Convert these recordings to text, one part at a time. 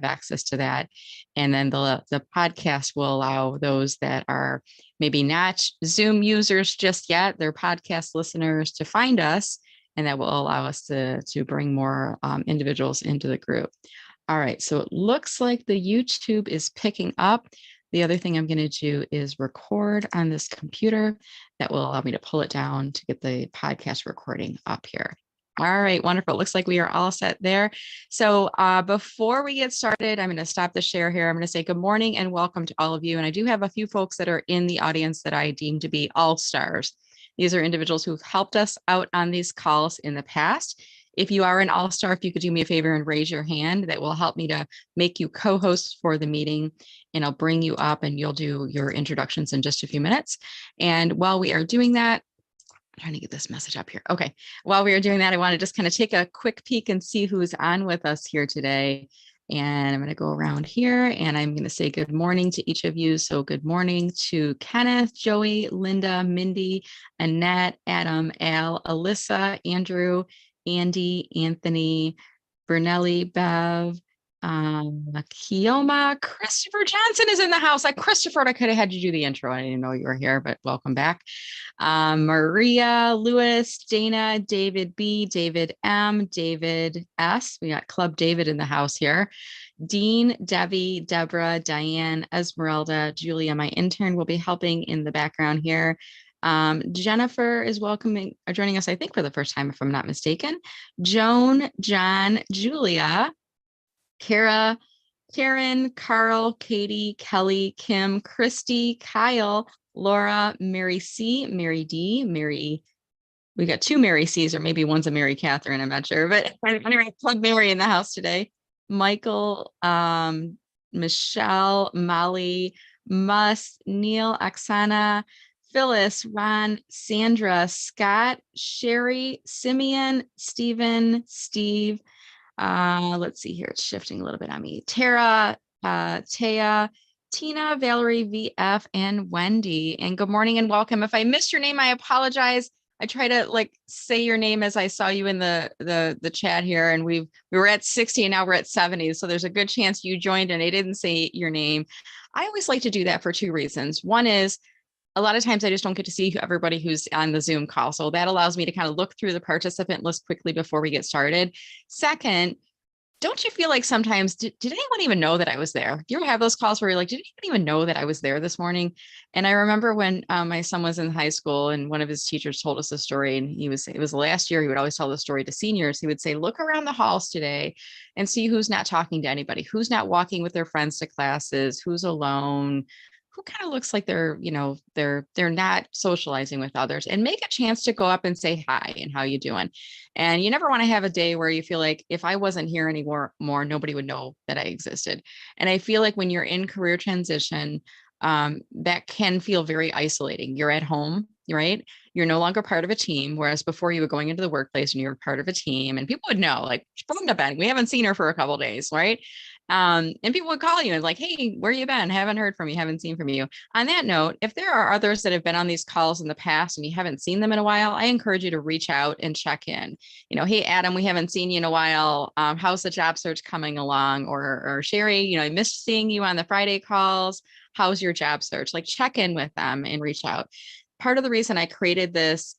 have access to that. And then the podcast will allow those that are maybe not Zoom users just yet, they're podcast listeners, to find us. And that will allow us to bring more individuals into the group. All right, so it looks like the YouTube is picking up. The other thing I'm going to do is record on this computer. That will allow me to pull it down to get the podcast recording up here. All right, wonderful. It looks like we are all set there. So before we get started, I'm going to stop the share here. I'm going to say good morning and welcome to all of you. And I do have a few folks that are in the audience that I deem to be all-stars. These are individuals who've helped us out on these calls in the past. If you are an all-star, if you could do me a favor and raise your hand, that will help me to make you co-hosts for the meeting, and I'll bring you up and you'll do your introductions in just a few minutes. And while we are doing that, I'm trying to get this message up here. Okay, while we are doing that, I want to just kind of take a quick peek and see who's on with us here today. And I'm going to go around here and I'm going to say good morning to each of you. So good morning to Kenneth, Joey, Linda, Mindy, Annette, Adam, Al, Alyssa, Andrew, Andy, Anthony, Bernelli, Bev, Kioma, Christopher Johnson is in the house. Christopher, I could have had you do the intro. I didn't know you were here, but welcome back. Maria, Lewis, Dana, David B, David M, David S. We got Club David in the house here. Dean, Debbie, Deborah, Diane, Esmeralda, Julia, my intern, will be helping in the background here. Jennifer is joining us, I think, for the first time, if I'm not mistaken. Joan, John, Julia, Kara, Karen, Carl, Katie, Kelly, Kim, Christy, Kyle, Laura, Mary C, Mary D, Mary. We got two Mary C's, or maybe one's a Mary Catherine, I'm not sure. But anyway, Plug Mary in the house today. Michael, Michelle, Molly, Mus, Neil, Oksana, Phyllis, Ron, Sandra, Scott, Sherry, Simeon, Stephen, Steve. Let's see here. It's shifting a little bit on me. Tara, Taya, Tina, Valerie, VF, and Wendy. And good morning and welcome. If I missed your name, I apologize. I try to say your name as I saw you in the chat here, and we were at 60 and now we're at 70. So there's a good chance you joined and I didn't say your name. I always like to do that for two reasons. One is, a lot of times I just don't get to see everybody who's on the Zoom call. So that allows me to kind of look through the participant list quickly before we get started. Second, don't you feel like sometimes, did anyone even know that I was there? Do you ever have those calls where you're like, did anyone even know that I was there this morning? And I remember when my son was in high school and one of his teachers told us a story, and it was last year, he would always tell the story to seniors. He would say, look around the halls today and see who's not talking to anybody, who's not walking with their friends to classes, who's alone, who kind of looks like they're not socializing with others, and make a chance to go up and say hi and how you doing. And you never want to have a day where you feel like, if I wasn't here anymore, nobody would know that I existed. And I feel like when you're in career transition, that can feel very isolating. You're at home, right? You're no longer part of a team. Whereas before, you were going into the workplace and you were part of a team and people would know, like, Brenda, we haven't seen her for a couple of days, right? And people would call you and like, hey, where you been? Haven't heard from you, haven't seen from you. On that note, if there are others that have been on these calls in the past and you haven't seen them in a while, I encourage you to reach out and check in. Hey, Adam, we haven't seen you in a while. How's the job search coming along? Or Sherry, I missed seeing you on the Friday calls. How's your job search? Check in with them and reach out. Part of the reason I created this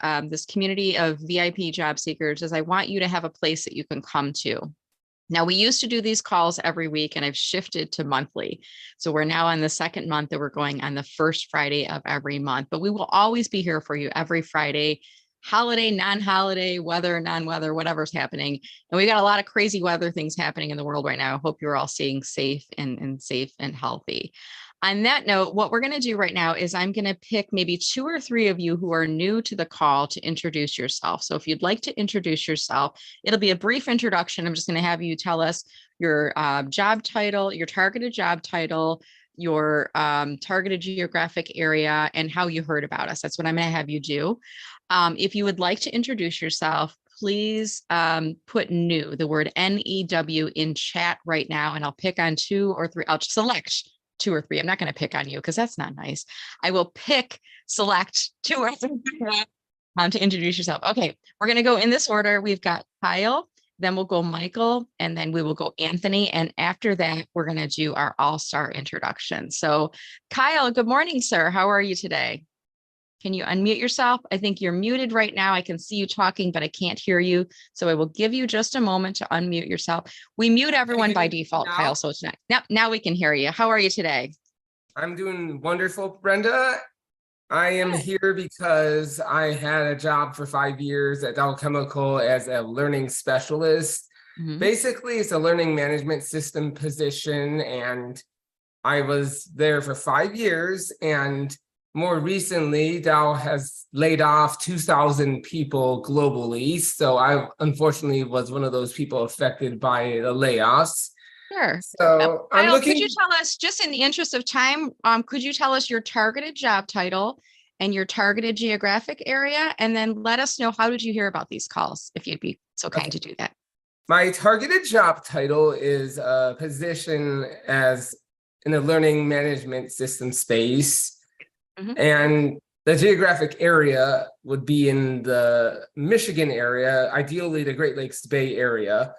community of VIP job seekers is I want you to have a place that you can come to. Now, we used to do these calls every week and I've shifted to monthly. So we're now on the second month that we're going on the first Friday of every month, but we will always be here for you every Friday, holiday, non-holiday, weather, non-weather, whatever's happening. And we got a lot of crazy weather things happening in the world right now. I hope you're all staying safe and safe and healthy. On that note, what we're going to do right now is I'm going to pick maybe 2 or 3 of you who are new to the call to introduce yourself. So if you'd like to introduce yourself, it'll be a brief introduction. I'm just going to have you tell us your job title, your targeted job title, your targeted geographic area, and how you heard about us. That's what I'm going to have you do. If you would like to introduce yourself, please put new, the word NEW, in chat right now, and I'll pick on 2 or 3. I'll select 2 or 3. I'm not going to pick on you because that's not nice. I will select 2 or 3 to introduce yourself. Okay, we're going to go in this order. We've got Kyle, then we'll go Michael, and then we will go Anthony. And after that, we're going to do our all-star introduction. So Kyle, good morning, sir. How are you today? Can you unmute yourself? I think you're muted right now. I can see you talking, but I can't hear you. So I will give you just a moment to unmute yourself. We mute everyone by default, Kyle, so it's not. Now we can hear you. How are you today? I'm doing wonderful, Brenda. I am here because I had a job for 5 years at Dow Chemical as a learning specialist. Basically, it's a learning management system position, and I was there for 5 years. And more recently, Dow has laid off 2,000 people globally. So I unfortunately was one of those people affected by the layoffs. Sure. So Kyle, could you tell us, just in the interest of time, could you tell us your targeted job title and your targeted geographic area? And then let us know, how did you hear about these calls, if you'd be so kind to do that? My targeted job title is a position as in the learning management system space. And the geographic area would be in the Michigan area, ideally the Great Lakes Bay area.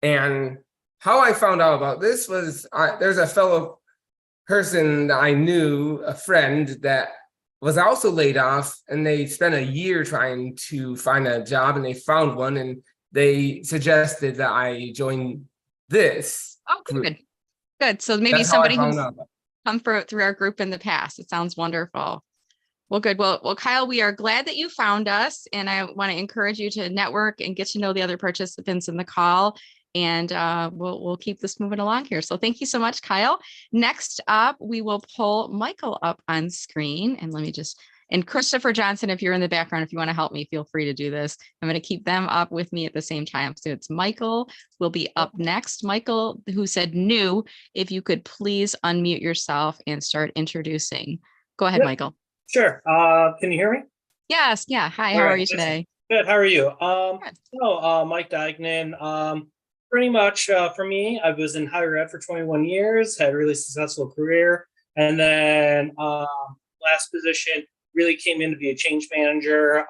And how I found out about this was there's a fellow person that I knew, a friend that was also laid off, and they spent a year trying to find a job, and they found one, and they suggested that I join this group. Good. So maybe somebody who's come through our group in the past. It sounds wonderful. Well, good. Well, Kyle, we are glad that you found us, and I want to encourage you to network and get to know the other participants in the call. And we'll keep this moving along here. So thank you so much, Kyle. Next up, we will pull Michael up on screen. And and Christopher Johnson, if you're in the background, if you want to help me, feel free to do this. I'm going to keep them up with me at the same time. So it's Michael will be up next. Michael, who said new, if you could please unmute yourself and start introducing. Go ahead, Michael. Sure. Can you hear me? Yes. Yeah. Hi, how are you today? Good. How are you? Mike Dignan. Pretty much for me, I was in higher ed for 21 years, had a really successful career. And then last position really came in to be a change manager.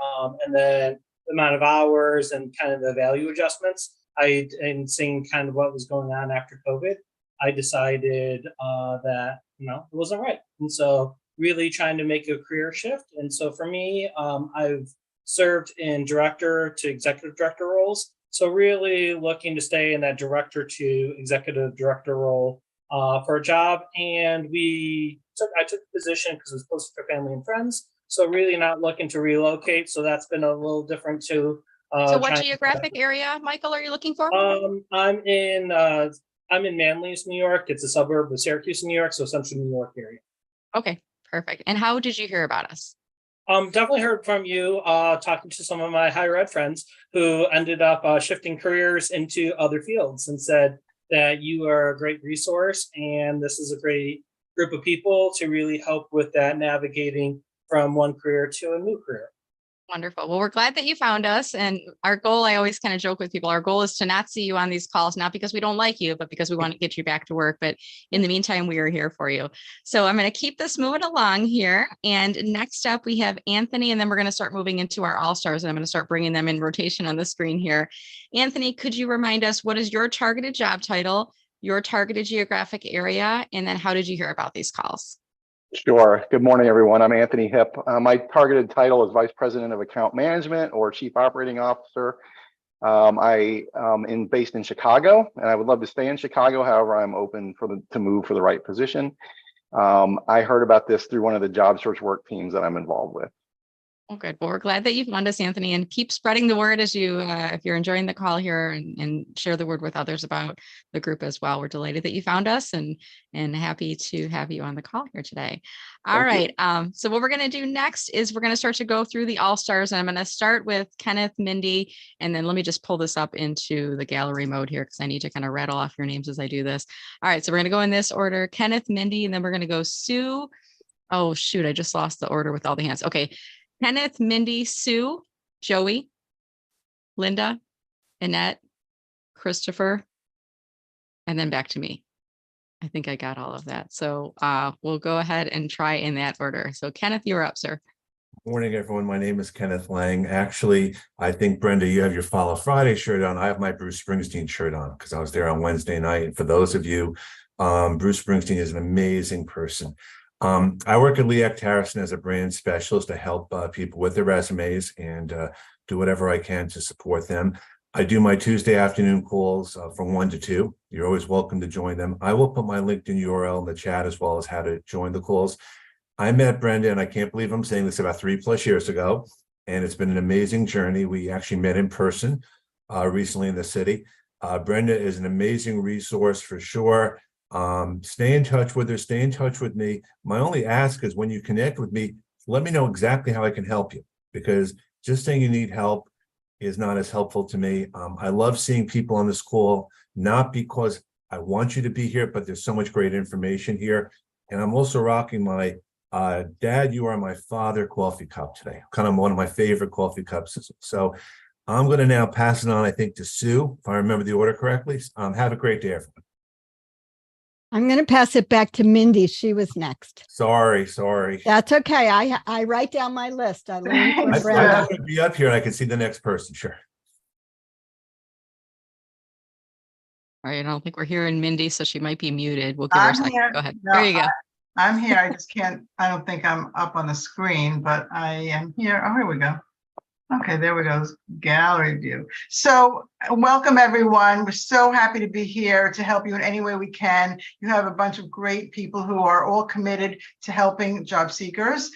And then the amount of hours and kind of the value adjustments, and seeing kind of what was going on after COVID, I decided that, it wasn't right. And so really trying to make a career shift. And so for me, I've served in director to executive director roles. So really looking to stay in that director to executive director role for a job. And I took the position because it was close to family and friends. So really not looking to relocate. So that's been a little different too. So what geographic area, Michael, are you looking for? I'm in Manlius, New York. It's a suburb of Syracuse, New York. So central New York area. Okay, perfect. And how did you hear about us? Definitely heard from you talking to some of my higher ed friends who ended up shifting careers into other fields, and said that you are a great resource and this is a great group of people to really help with that navigating from one career to a new career. Wonderful. Well, we're glad that you found us. And our goal, I always kind of joke with people, our goal is to not see you on these calls, not because we don't like you, but because we want to get you back to work. But in the meantime, we are here for you. So I'm going to keep this moving along here. And next up, we have Anthony, and then we're going to start moving into our all-stars. And I'm going to start bringing them in rotation on the screen here. Anthony, could you remind us, what is your targeted job title, your targeted geographic area, and then how did you hear about these calls? Sure. Good morning, everyone. I'm Anthony Hipp. My targeted title is Vice President of Account Management or Chief Operating Officer. I am based in Chicago, and I would love to stay in Chicago. However, I'm open to move for the right position. I heard about this through one of the job search work teams that I'm involved with. Well, good. Well, we're glad that you found us, Anthony, and keep spreading the word as you, if you're enjoying the call here, and share the word with others about the group as well. We're delighted that you found us, and happy to have you on the call here today. All right. So what we're going to do next is we're going to start to go through the all-stars, and I'm going to start with Kenneth, Mindy, and then let me just pull this up into the gallery mode here because I need to kind of rattle off your names as I do this. All right. So we're going to go in this order: Kenneth, Mindy, and then we're going to go Sue. Oh, shoot. I just lost the order with all the hands. Okay. Kenneth, Mindy, Sue, Joey, Linda, Annette, Christopher, and then back to me. I think I got all of that. So we'll go ahead and try in that order. So Kenneth, you're up, sir. Morning, everyone. My name is Kenneth Lang. Actually, I think, Brenda, you have your Follow Friday shirt on. I have my Bruce Springsteen shirt on because I was there on Wednesday night. And for those of you, Bruce Springsteen is an amazing person. I work at Leac Harrison as a brand specialist to help people with their resumes and do whatever I can to support them. I do my Tuesday afternoon calls from 1 to 2. You're always welcome to join them. I will put my LinkedIn URL in the chat as well as how to join the calls. I met Brenda, and I can't believe I'm saying this, about 3+ years ago, and it's been an amazing journey. We actually met in person recently in the city. Brenda is an amazing resource for sure. Stay in touch with her, stay in touch with me. My only ask is when you connect with me, let me know exactly how I can help you, because just saying you need help is not as helpful to me. I love seeing people on this call, not because I want you to be here, but there's so much great information here. And I'm also rocking my Dad, you are my father coffee cup today. Kind of one of my favorite coffee cups. So I'm going to now pass it on, I think, to Sue, if I remember the order correctly. Have a great day, everyone. I'm going to pass it back to Mindy. She was next. Sorry. That's okay. I write down my list. I learned from I Brenda. want to be up here and I can see the next person. Sure. All right, I don't think we're hearing Mindy, so she might be muted. We'll give her a I'm second. here. Go ahead. No, There you go. I'm here. I just can't, I don't think I'm up on the screen, but I am here. Oh, here we go. Okay, there we go. Gallery view. So welcome, everyone. We're so happy to be here to help you in any way we can. You have a bunch of great people who are all committed to helping job seekers.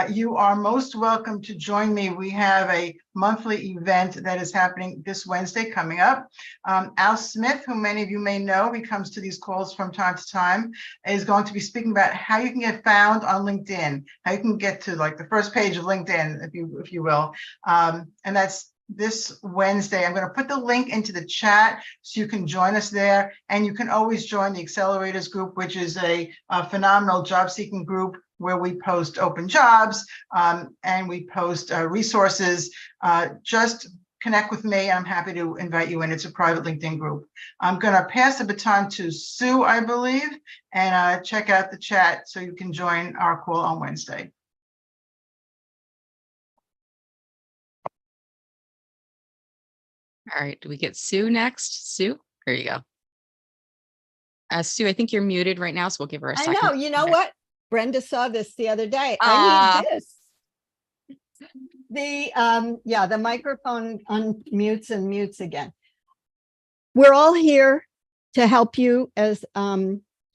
You are most welcome to join me. We have a monthly event that is happening this Wednesday coming up. Al Smith, who many of you may know, he comes to these calls from time to time, is going to be speaking about how you can get found on LinkedIn, how you can get to like the first page of LinkedIn, if you will. And that's this Wednesday. I'm going to put the link into the chat so you can join us there. And you can always join the Accelerators group, which is a phenomenal job seeking group where we post open jobs and we post resources. Just connect with me. I'm happy to invite you in. It's a private LinkedIn group. I'm going to pass the baton to Sue, I believe, and check out the chat so you can join our call on Wednesday. All right, do we get Sue next? Sue, there you go. Sue, I think you're muted right now, so we'll give her a second. I know. You know what? Brenda saw this the other day. I need this. The microphone unmutes and mutes again. We're all here to help you. As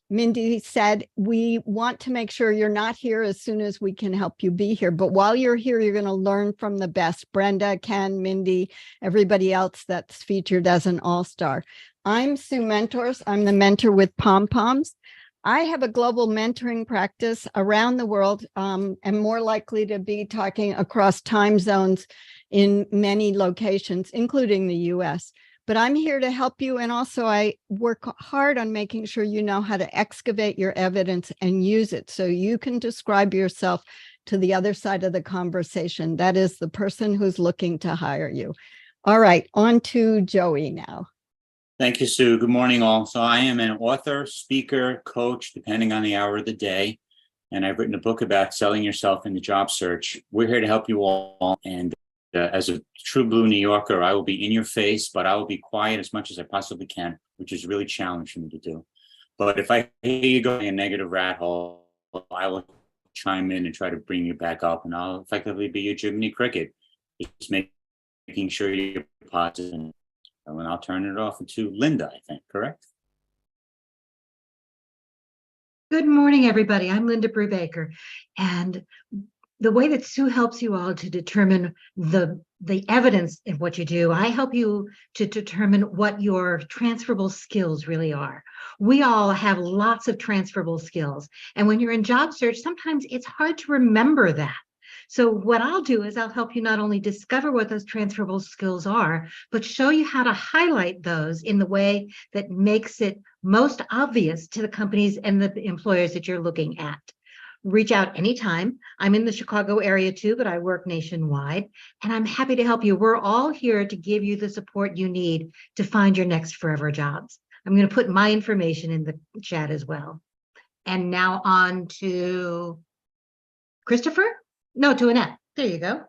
Mindy said, we want to make sure you're not here as soon as we can help you be here. But while you're here, you're going to learn from the best. Brenda, Ken, Mindy, everybody else that's featured as an all-star. I'm Sue Mentors. I'm the mentor with Pom Poms. I have a global mentoring practice around the world. I'm more likely to be talking across time zones in many locations, including the US. But I'm here to help you. And also I work hard on making sure you know how to excavate your evidence and use it so you can describe yourself to the other side of the conversation. That is the person who's looking to hire you. All right, on to Joey now. Thank you, Sue. Good morning, all. So I am an author, speaker, coach, depending on the hour of the day. And I've written a book about selling yourself in the job search. We're here to help you all. And as a true blue New Yorker, I will be in your face, but I will be quiet as much as I possibly can, which is really challenging for me to do. But if I hear you going a negative rat hole, I will chime in and try to bring you back up, and I'll effectively be your Jiminy Cricket, just making sure you're positive. And then I'll turn it off to Linda, I think, correct? Good morning, everybody. I'm Linda Brubaker, and the way that Sue helps you all to determine the evidence in what you do, I help you to determine what your transferable skills really are. We all have lots of transferable skills, and when you're in job search, sometimes it's hard to remember that. So what I'll do is I'll help you not only discover what those transferable skills are, but show you how to highlight those in the way that makes it most obvious to the companies and the employers that you're looking at. Reach out anytime. I'm in the Chicago area too, but I work nationwide, and I'm happy to help you. We're all here to give you the support you need to find your next forever jobs. I'm going to put my information in the chat as well. And now on to Christopher. No, to Annette. There you go.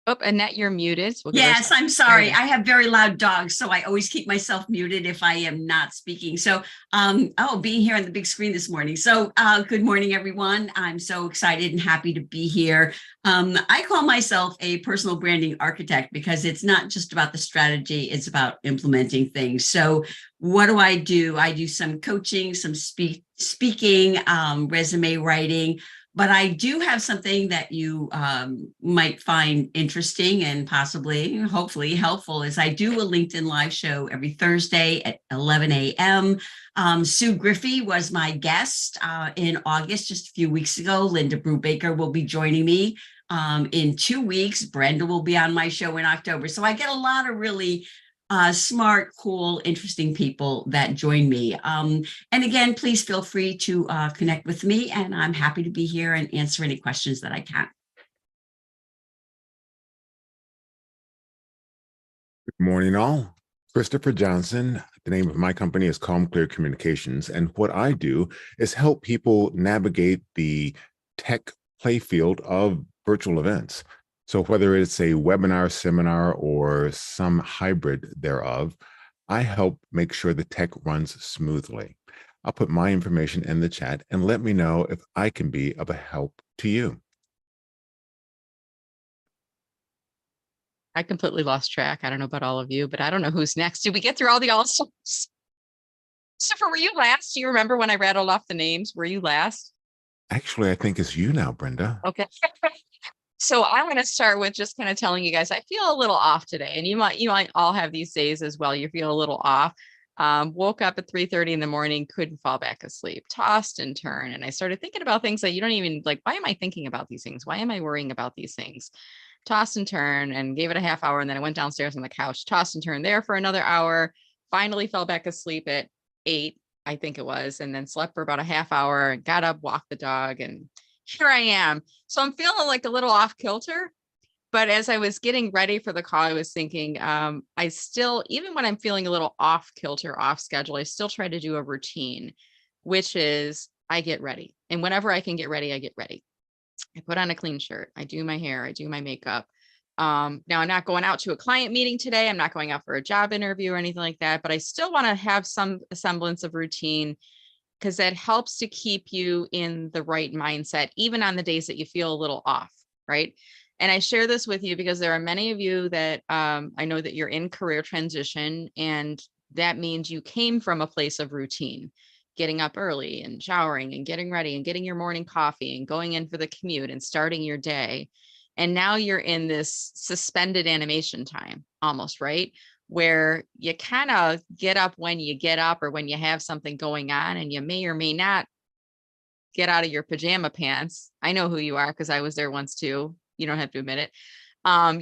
Oh, Annette, you're muted. So we'll give her a Yes, second. I'm sorry. There you I have very loud dogs, so I always keep myself muted if I am not speaking. So, being here on the big screen this morning. So, good morning, everyone. I'm so excited and happy to be here. I call myself a personal branding architect because it's not just about the strategy, it's about implementing things. So, what do? I do some coaching, some speaking, resume writing. But I do have something that you might find interesting and possibly, hopefully helpful is I do a LinkedIn live show every Thursday at 11 a.m. Sue Griffey was my guest in August, just a few weeks ago. Linda Brubaker will be joining me in 2 weeks. Brenda will be on my show in October. So I get a lot of really smart, cool, interesting people that join me. And again, please feel free to connect with me, and I'm happy to be here and answer any questions that I can. Good morning, all. Christopher Johnson. The name of my company is Calm Clear Communications, and what I do is help people navigate the tech playfield of virtual events. So whether it's a webinar, seminar, or some hybrid thereof, I help make sure the tech runs smoothly. I'll put my information in the chat and let me know if I can be of a help to you. I completely lost track. I don't know about all of you, but I don't know who's next. Did we get through all the all-stars? Christopher, were you last? Do you remember when I rattled off the names? Were you last? Actually, I think it's you now, Brenda. Okay. So I'm going to start with just kind of telling you guys, I feel a little off today, and you might all have these days as well. You feel a little off. Woke up at 3:30 in the morning, couldn't fall back asleep, tossed and turned. And I started thinking about things that you don't even like. Why am I thinking about these things? Why am I worrying about these things? Tossed and turned and gave it a half hour. And then I went downstairs on the couch, tossed and turned there for another hour, finally fell back asleep at 8, I think it was, and then slept for about a half hour and got up, walked the dog, and here I am. So I'm feeling like a little off kilter. But as I was getting ready for the call, I was thinking, I still, even when I'm feeling a little off kilter, off schedule, I still try to do a routine, which is I get ready. And whenever I can get ready, I get ready. I put on a clean shirt. I do my hair. I do my makeup. Now I'm not going out to a client meeting today. I'm not going out for a job interview or anything like that, but I still want to have some semblance of routine because that helps to keep you in the right mindset, even on the days that you feel a little off, right? And I share this with you because there are many of you that I know that you're in career transition, and that means you came from a place of routine, getting up early and showering and getting ready and getting your morning coffee and going in for the commute and starting your day. And now you're in this suspended animation time almost, right? Where you kind of get up when you get up or when you have something going on, and you may or may not get out of your pajama pants. I know who you are because I was there once too. You don't have to admit it.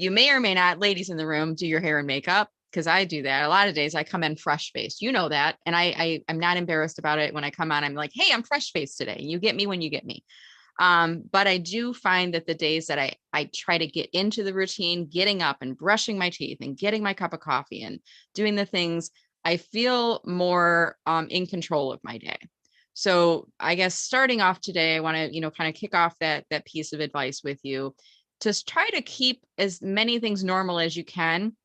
You may or may not, ladies in the room, do your hair and makeup, because I do that. A lot of days I come in fresh faced. You know that. And I'm not embarrassed about it. When I come on, I'm like, hey, I'm fresh faced today. You get me when you get me. But I do find that the days that I try to get into the routine, getting up and brushing my teeth and getting my cup of coffee and doing the things, I feel more in control of my day. So I guess starting off today, I want to, kind of kick off that piece of advice with you to try to keep as many things normal as you can.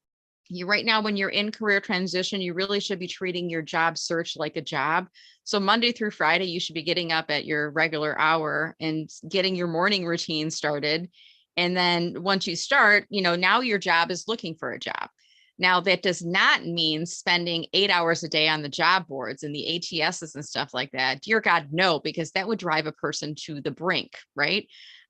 You right now, when you're in career transition, you really should be treating your job search like a job. So Monday through Friday, you should be getting up at your regular hour and getting your morning routine started. And then once you start, now your job is looking for a job. Now, that does not mean spending 8 hours a day on the job boards and the ATSs and stuff like that. Dear God, no, because that would drive a person to the brink, right?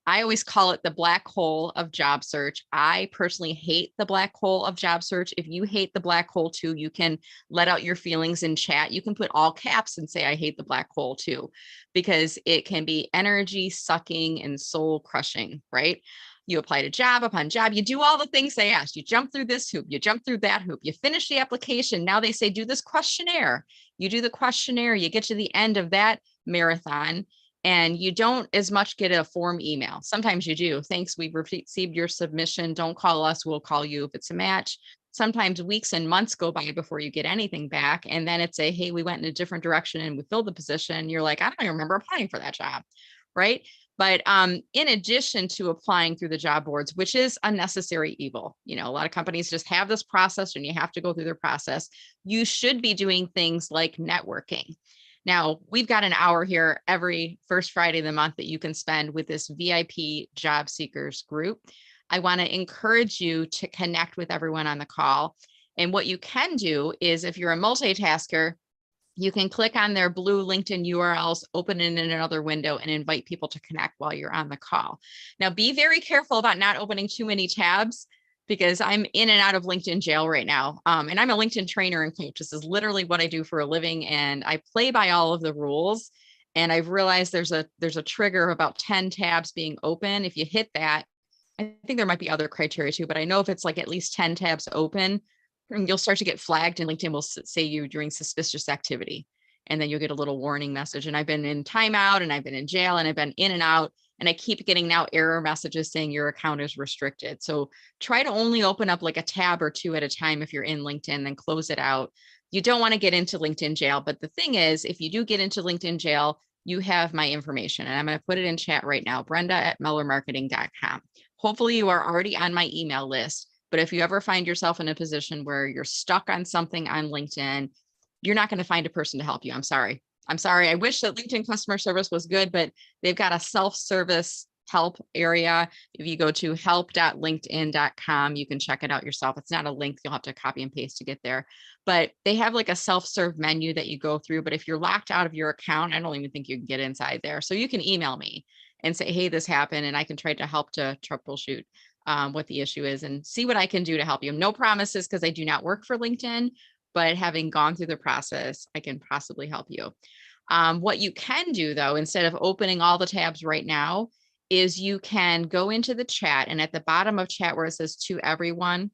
I always call it the black hole of job search. I personally hate the black hole of job search. If you hate the black hole too, you can let out your feelings in chat. You can put all caps and say, I hate the black hole too, because it can be energy sucking and soul crushing, right? You apply to job upon job, you do all the things they ask. You jump through this hoop, you jump through that hoop, you finish the application. Now they say, do this questionnaire. You do the questionnaire, you get to the end of that marathon, and you don't as much get a form email. Sometimes you do. Thanks, we've received your submission. Don't call us, we'll call you if it's a match. Sometimes weeks and months go by before you get anything back. And then it's hey, we went in a different direction and we filled the position. You're like, I don't even remember applying for that job, right? But in addition to applying through the job boards, which is a necessary evil, you know, a lot of companies just have this process and you have to go through their process. You should be doing things like networking. Now, we've got an hour here every first Friday of the month that you can spend with this VIP job seekers group. I want to encourage you to connect with everyone on the call. And what you can do is, if you're a multitasker, you can click on their blue LinkedIn URLs, open it in another window, and invite people to connect while you're on the call. Now, be very careful about not opening too many tabs, because I'm in and out of LinkedIn jail right now. And I'm a LinkedIn trainer and coach. This is literally what I do for a living. And I play by all of the rules. And I've realized there's a trigger of about 10 tabs being open. If you hit that, I think there might be other criteria too, but I know if it's like at least 10 tabs open, you'll start to get flagged, and LinkedIn will say you're doing suspicious activity. And then you'll get a little warning message. And I've been in timeout, and I've been in jail, and I've been in and out. And I keep getting now error messages saying your account is restricted. So try to only open up like a tab or two at a time if you're in LinkedIn, then close it out. You don't want to get into LinkedIn jail. But the thing is, if you do get into LinkedIn jail, you have my information. And I'm going to put it in chat right now, Brenda@mellermarketing.com. Hopefully you are already on my email list. But if you ever find yourself in a position where you're stuck on something on LinkedIn, you're not going to find a person to help you. I'm sorry. I wish that LinkedIn customer service was good, but they've got a self-service help area. If you go to help.linkedin.com, you can check it out yourself. It's not a link. You'll have to copy and paste to get there. But they have like a self-serve menu that you go through. But if you're locked out of your account, I don't even think you can get inside there. So you can email me and say, hey, this happened, and I can try to help to troubleshoot what the issue is and see what I can do to help you. No promises, because I do not work for LinkedIn, but having gone through the process, I can possibly help you. What you can do though, instead of opening all the tabs right now, is you can go into the chat, and at the bottom of chat where it says to everyone,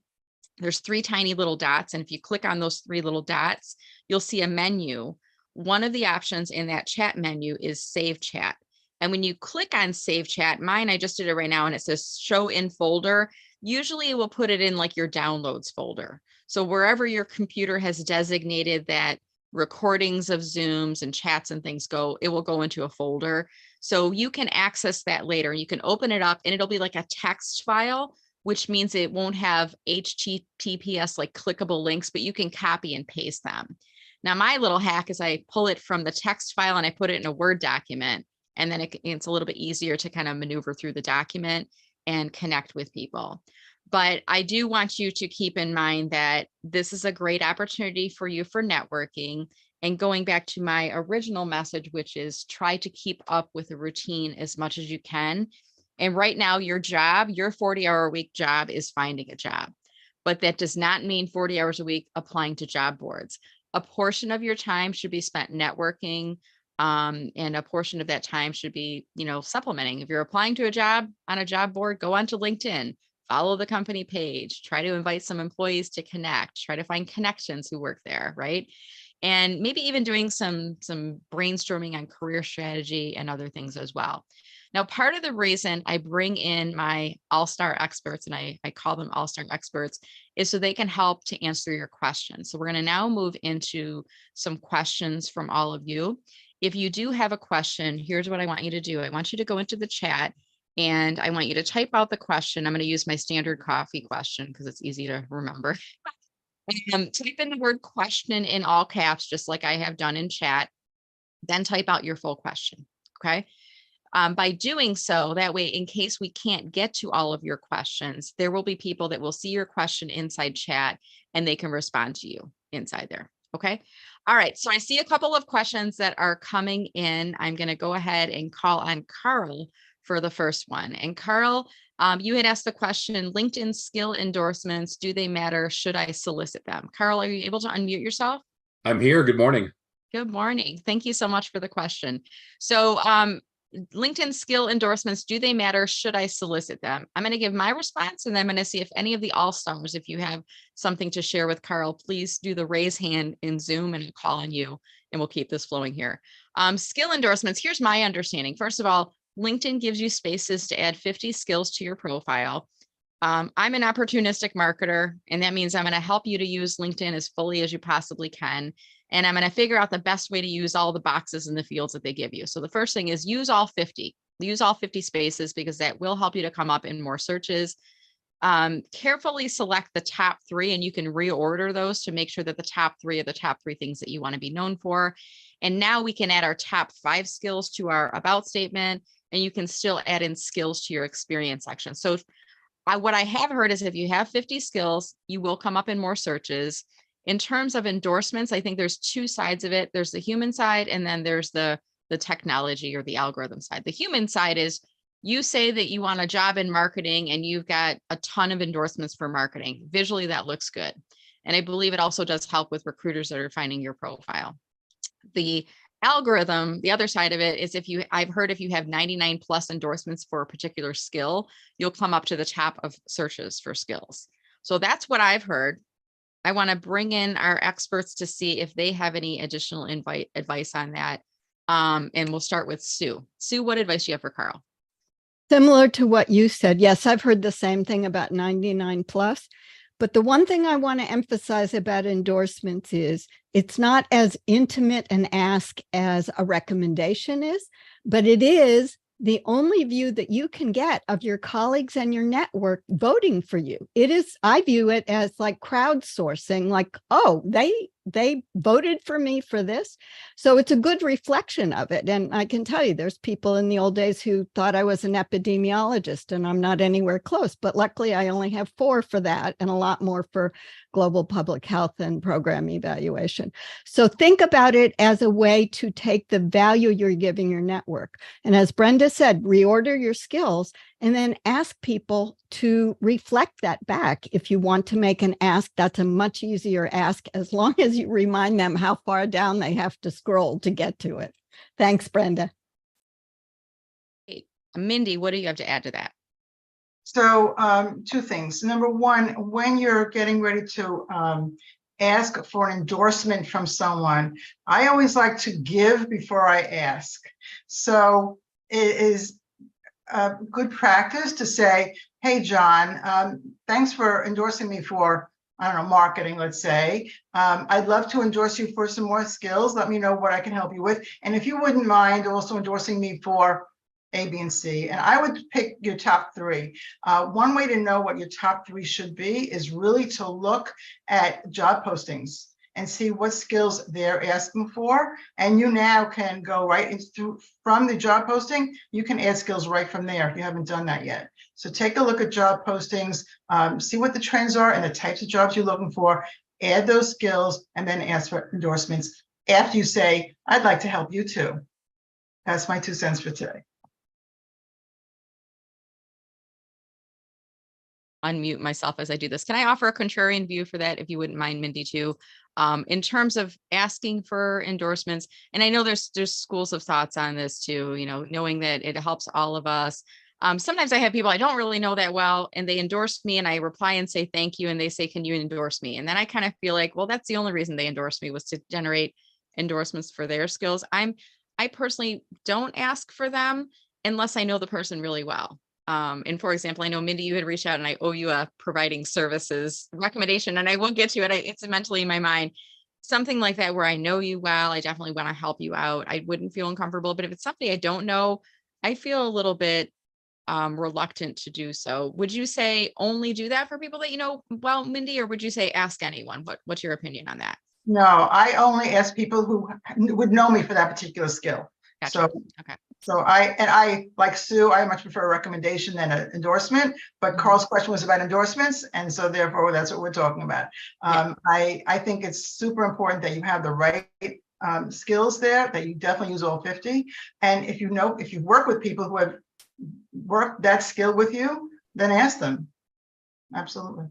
there's 3 tiny little dots. And if you click on those 3 little dots, you'll see a menu. One of the options in that chat menu is save chat. And when you click on save chat, mine, I just did it right now, and it says show in folder. Usually it will put it in like your downloads folder. So wherever your computer has designated that recordings of Zooms and chats and things go, it will go into a folder. So you can access that later. You can open it up, and it'll be like a text file, which means it won't have HTTPS like clickable links, but you can copy and paste them. Now, my little hack is I pull it from the text file and I put it in a Word document. And then it's a little bit easier to kind of maneuver through the document and connect with people. But I do want you to keep in mind that this is a great opportunity for you for networking. And going back to my original message, which is try to keep up with a routine as much as you can. And right now, your job, your 40-hour-a-week job is finding a job. But that does not mean 40 hours a week applying to job boards. A portion of your time should be spent networking, and a portion of that time should be, supplementing. If you're applying to a job on a job board, go onto LinkedIn, follow the company page, try to invite some employees to connect, try to find connections who work there, right? And maybe even doing some brainstorming on career strategy and other things as well. Now, part of the reason I bring in my all-star experts, and I call them all-star experts, is so they can help to answer your questions. So we're going to now move into some questions from all of you. If you do have a question, here's what I want you to do. I want you to go into the chat, and I want you to type out the question. I'm going to use my standard coffee question because it's easy to remember. Type in the word question in all caps, just like I have done in chat, then type out your full question, okay? By doing so, that way, in case we can't get to all of your questions, there will be people that will see your question inside chat, and they can respond to you inside there, okay? All right, so I see a couple of questions that are coming in. I'm going to go ahead and call on Carl for the first one. And Carl, you had asked the question, LinkedIn skill endorsements, do they matter? Should I solicit them? Carl, are you able to unmute yourself? I'm here. Good morning. Good morning. Thank you so much for the question. So LinkedIn skill endorsements, do they matter? Should I solicit them? I'm going to give my response, and then I'm going to see if any of the all-stars, if you have something to share with Carl, please do the raise hand in Zoom and I'll call on you, and we'll keep this flowing here. Skill endorsements, here's my understanding. First of all, LinkedIn gives you spaces to add 50 skills to your profile. I'm an opportunistic marketer, and that means I'm going to help you to use LinkedIn as fully as you possibly can. And I'm going to figure out the best way to use all the boxes in the fields that they give you. So the first thing is use all 50. use all 50 spaces because that will help you to come up in more searches. Carefully select the top 3, and you can reorder those to make sure that the top 3 are the top 3 things that you want to be known for. And now we can add our top 5 skills to our about statement, and you can still add in skills to your experience section. So what I have heard is if you have 50 skills, you will come up in more searches. In terms of endorsements, I think there's 2 sides of it. There's the human side, and then there's the technology or the algorithm side. The human side is you say that you want a job in marketing and you've got a ton of endorsements for marketing. Visually, that looks good. And I believe it also does help with recruiters that are finding your profile. The algorithm, the other side of it is I've heard if you have 99 plus endorsements for a particular skill, you'll come up to the top of searches for skills. So that's what I've heard. I want to bring in our experts to see if they have any additional advice on that. And we'll start with Sue. Sue, what advice do you have for Carl? Similar to what you said. Yes, I've heard the same thing about 99 plus. But the one thing I want to emphasize about endorsements is it's not as intimate an ask as a recommendation is, but it is the only view that you can get of your colleagues and your network voting for you. It is, I view it as like crowdsourcing, like, oh, they voted for me for this. So it's a good reflection of it. And I can tell you, there's people in the old days who thought I was an epidemiologist, and I'm not anywhere close. But luckily, I only have 4 for that and a lot more for global public health and program evaluation. So think about it as a way to take the value you're giving your network. And as Brenda said, reorder your skills and then ask people to reflect that back. If you want to make an ask, that's a much easier ask, as long as you remind them how far down they have to scroll to get to it. Thanks, Brenda. Mindy, what do you have to add to that? So 2 things. Number 1, when you're getting ready to ask for an endorsement from someone, I always like to give before I ask. So it is good practice to say, hey, John, thanks for endorsing me for, I don't know, marketing, let's say. I'd love to endorse you for some more skills. Let me know what I can help you with. And if you wouldn't mind also endorsing me for A, B, and C. And I would pick your top 3. One way to know what your top 3 should be is really to look at job postings and see what skills they're asking for. And you now can go right into, from the job posting, you can add skills right from there if you haven't done that yet. So take a look at job postings, see what the trends are and the types of jobs you're looking for, add those skills, and then ask for endorsements after you say, I'd like to help you too. That's my 2 cents for today. Unmute myself as I do this. Can I offer a contrarian view for that, if you wouldn't mind, Mindy, too? In terms of asking for endorsements, and I know there's schools of thoughts on this too, you know, knowing that it helps all of us. Sometimes I have people I don't really know that well, and they endorse me, and I reply and say thank you, and they say, can you endorse me? And then I kind of feel like, well, that's the only reason they endorsed me, was to generate endorsements for their skills. I personally don't ask for them unless I know the person really well. And for example, I know Mindy, you had reached out and I owe you a providing services recommendation, and I won't get to it. It's mentally in my mind, something like that, where I know you well, I definitely want to help you out. I wouldn't feel uncomfortable, but if it's somebody I don't know, I feel a little bit reluctant to do so. Would you say only do that for people that you know well, Mindy, or would you say ask anyone? What's your opinion on that? No, I only ask people who would know me for that particular skill. Gotcha. So, okay. So I, like Sue, I much prefer a recommendation than an endorsement, but Carl's question was about endorsements. And so therefore that's what we're talking about. I think it's super important that you have the right skills there, that you definitely use all 50. And if you work with people who have worked that skill with you, then ask them. Absolutely.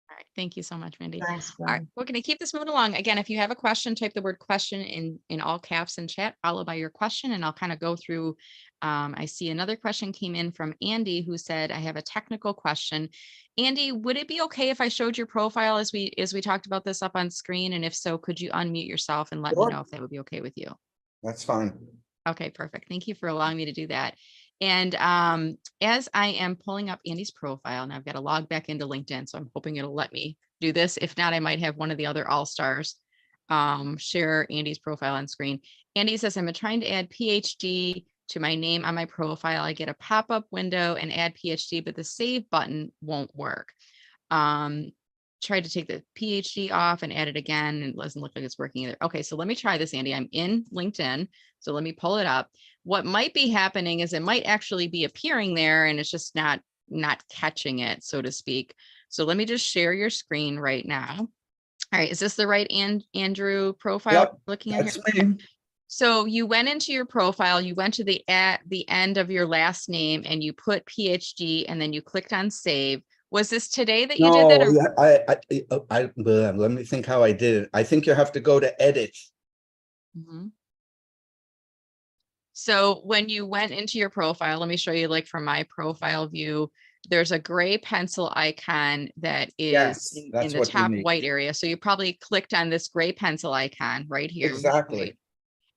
All right. Thank you so much, Mindy. Thanks. All right. We're going to keep this moving along. Again, if you have a question, type the word question in all caps in chat, followed by your question, and I'll kind of go through. I see another question came in from Andy, who said, I have a technical question. Andy, would it be okay if I showed your profile as we talked about this up on screen? And if so, could you unmute yourself and let me know if that would be okay with you? That's fine. Okay, perfect. Thank you for allowing me to do that. And as I am pulling up Andy's profile, and I've got to log back into LinkedIn, so I'm hoping it'll let me do this. If not, I might have one of the other all-stars share Andy's profile on screen. Andy says, I'm trying to add PhD to my name on my profile, I get a pop-up window and add PhD, but the save button won't work. Tried to take the PhD off and add it again, and it doesn't look like it's working either. Okay, so let me try this, Andy. I'm in LinkedIn, so let me pull it up. What might be happening is it might actually be appearing there, and it's just not catching it, so to speak. So let me just share your screen right now. All right, is this the right Andrew profile? Yep, looking at that's here? me. So you went into your profile, you went to at the end of your last name, and you put PhD, and then you clicked on save. Was this today that you did that? No, let me think how I did it. I think you have to go to edit. Mhm. So when you went into your profile, let me show you, like from my profile view, there's a gray pencil icon that is Yes, in that's the what we top need. white area. So you probably clicked on this gray pencil icon right here. Exactly. Right?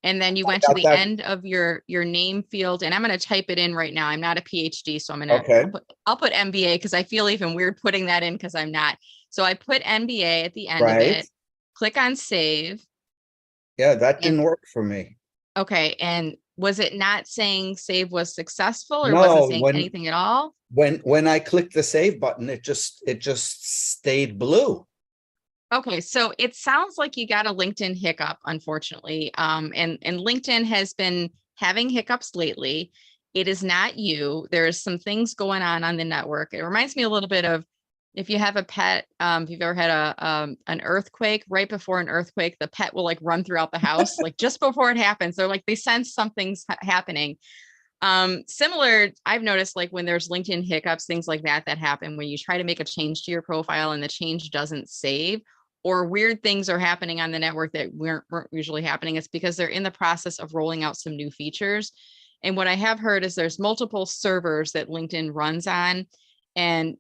And then you went got to the that. end of your name field, and I'm going to type it in right now. I'm not a PhD, so I'm going to, Okay. I'll put MBA because I feel even weird putting that in because I'm not. So I put MBA at the end of Right. it. Click on save. Yeah, that didn't work for me. Okay. And was it not saying save was successful, or No, wasn't saying anything at all? When I clicked the save button, it just stayed blue. Okay, so it sounds like you got a LinkedIn hiccup, unfortunately. And LinkedIn has been having hiccups lately. It is not you. There's some things going on the network. It reminds me a little bit of if you have a pet, if you've ever had an earthquake. Right before an earthquake, the pet will like run throughout the house, like just before it happens. They're like, they sense something's happening. Similar, I've noticed, like when there's LinkedIn hiccups, things like that happen when you try to make a change to your profile and the change doesn't save, or weird things are happening on the network that weren't usually happening. It's because they're in the process of rolling out some new features. And what I have heard is there's multiple servers that LinkedIn runs on. And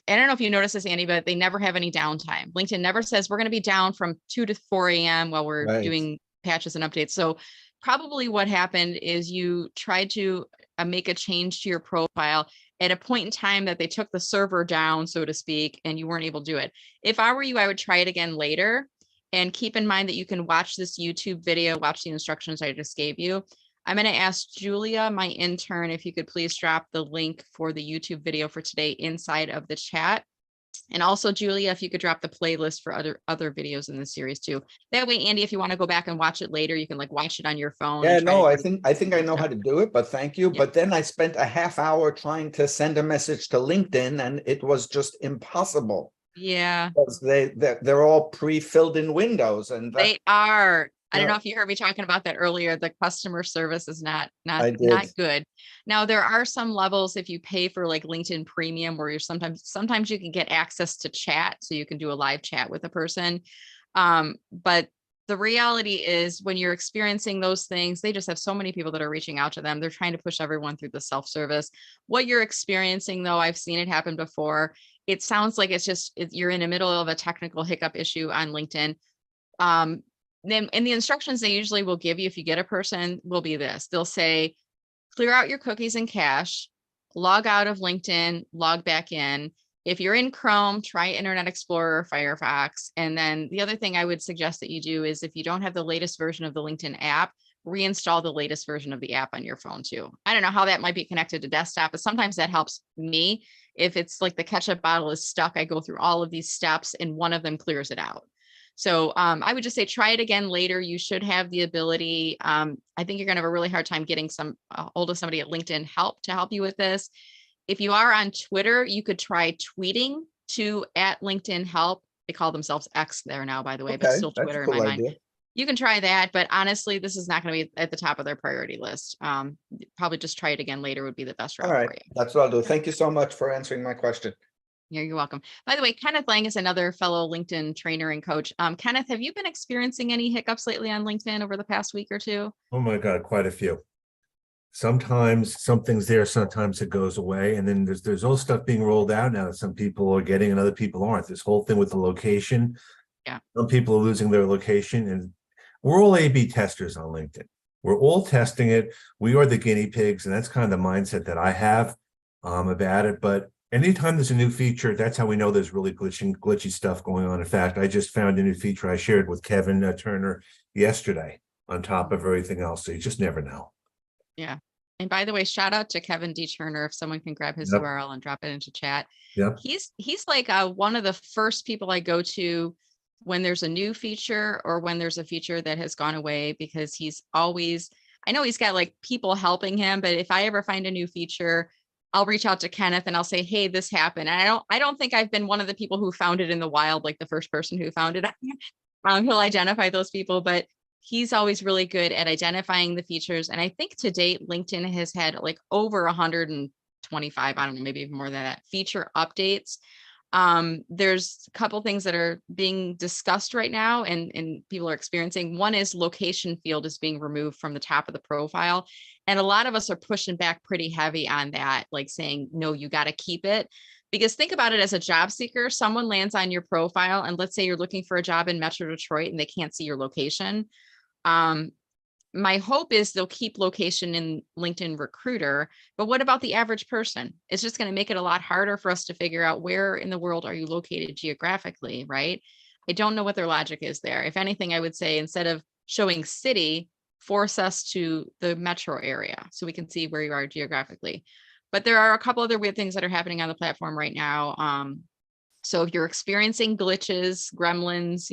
I don't know if you noticed this, Andy, but they never have any downtime. LinkedIn never says we're going to be down from 2 to 4 a.m. while we're doing patches and updates. So probably what happened is you tried to make a change to your profile at a point in time that they took the server down, so to speak, and you weren't able to do it. If I were you, I would try it again later. And keep in mind that you can watch this YouTube video, watch the instructions I just gave you. I'm going to ask Julia, my intern, if you could please drop the link for the YouTube video for today inside of the chat. And also, Julia, if you could drop the playlist for other videos in the series too. That way, Andy, if you want to go back and watch it later, you can like watch it on your phone. Yeah, no, I think I know how to do it, but thank you. Yeah. But then I spent a half hour trying to send a message to LinkedIn, and it was just impossible. Yeah, Because they're all pre-filled in windows, and they are. I don't Yeah. know if you heard me talking about that earlier. The customer service is not I did. good. Now there are some levels if you pay for like LinkedIn Premium where you're sometimes you can get access to chat, so you can do a live chat with a person. But the reality is when you're experiencing those things, they just have so many people that are reaching out to them. They're trying to push everyone through the self-service. What you're experiencing, though, I've seen it happen before. It sounds like it's just you're in the middle of a technical hiccup issue on LinkedIn. Then in the instructions they usually will give you if you get a person will be this. They'll say, clear out your cookies and cache, log out of LinkedIn, log back in. If you're in Chrome, try Internet Explorer or Firefox. And then the other thing I would suggest that you do is if you don't have the latest version of the LinkedIn app, reinstall the latest version of the app on your phone too. I don't know how that might be connected to desktop, but sometimes that helps me. If it's like the ketchup bottle is stuck, I go through all of these steps and one of them clears it out. So I would just say try it again later. You should have the ability. I think you're going to have a really hard time getting hold of somebody at LinkedIn to help you with this. If you are on Twitter, you could try tweeting to @LinkedIn help. They call themselves X there now, by the way, but still Twitter in my mind. You can try that, but honestly, this is not going to be at the top of their priority list. Probably just try it again later would be the best route for you. That's what I'll do. Thank you so much for answering my question. Yeah, you're welcome. By the way, Kenneth Lang is another fellow LinkedIn trainer and coach. Kenneth, have you been experiencing any hiccups lately on LinkedIn over the past week or two? Oh my God, quite a few. Sometimes something's there, sometimes it goes away. And then there's all stuff being rolled out now that some people are getting and other people aren't. This whole thing with the location. Yeah. Some people are losing their location, and we're all A/B testers on LinkedIn. We're all testing it. We are the guinea pigs, and that's kind of the mindset that I have about it. But anytime there's a new feature, that's how we know there's really glitchy stuff going on. In fact, I just found a new feature I shared with Kevin Turner yesterday on top of everything else. So you just never know. Yeah. And by the way, shout out to Kevin D. Turner. If someone can grab his Yep. URL and drop it into chat. Yep. He's like one of the first people I go to when there's a new feature or when there's a feature that has gone away, because he's always, I know he's got like people helping him, but if I ever find a new feature, I'll reach out to Kenneth and I'll say, hey, this happened. And I don't think I've been one of the people who found it in the wild, like the first person who found it. He'll identify those people, but he's always really good at identifying the features. And I think to date, LinkedIn has had like over 125, I don't know, maybe even more than that, feature updates. There's a couple things that are being discussed right now and people are experiencing. One is location field is being removed from the top of the profile. And a lot of us are pushing back pretty heavy on that, like saying, no, you got to keep it. Because think about it as a job seeker, someone lands on your profile and let's say you're looking for a job in Metro Detroit and they can't see your location. My hope is they'll keep location in LinkedIn Recruiter, but what about the average person? It's just going to make it a lot harder for us to figure out where in the world are you located geographically, right? I don't know what their logic is there. If anything, I would say instead of showing city, force us to the metro area so we can see where you are geographically. But there are a couple other weird things that are happening on the platform right now. So if you're experiencing glitches, gremlins,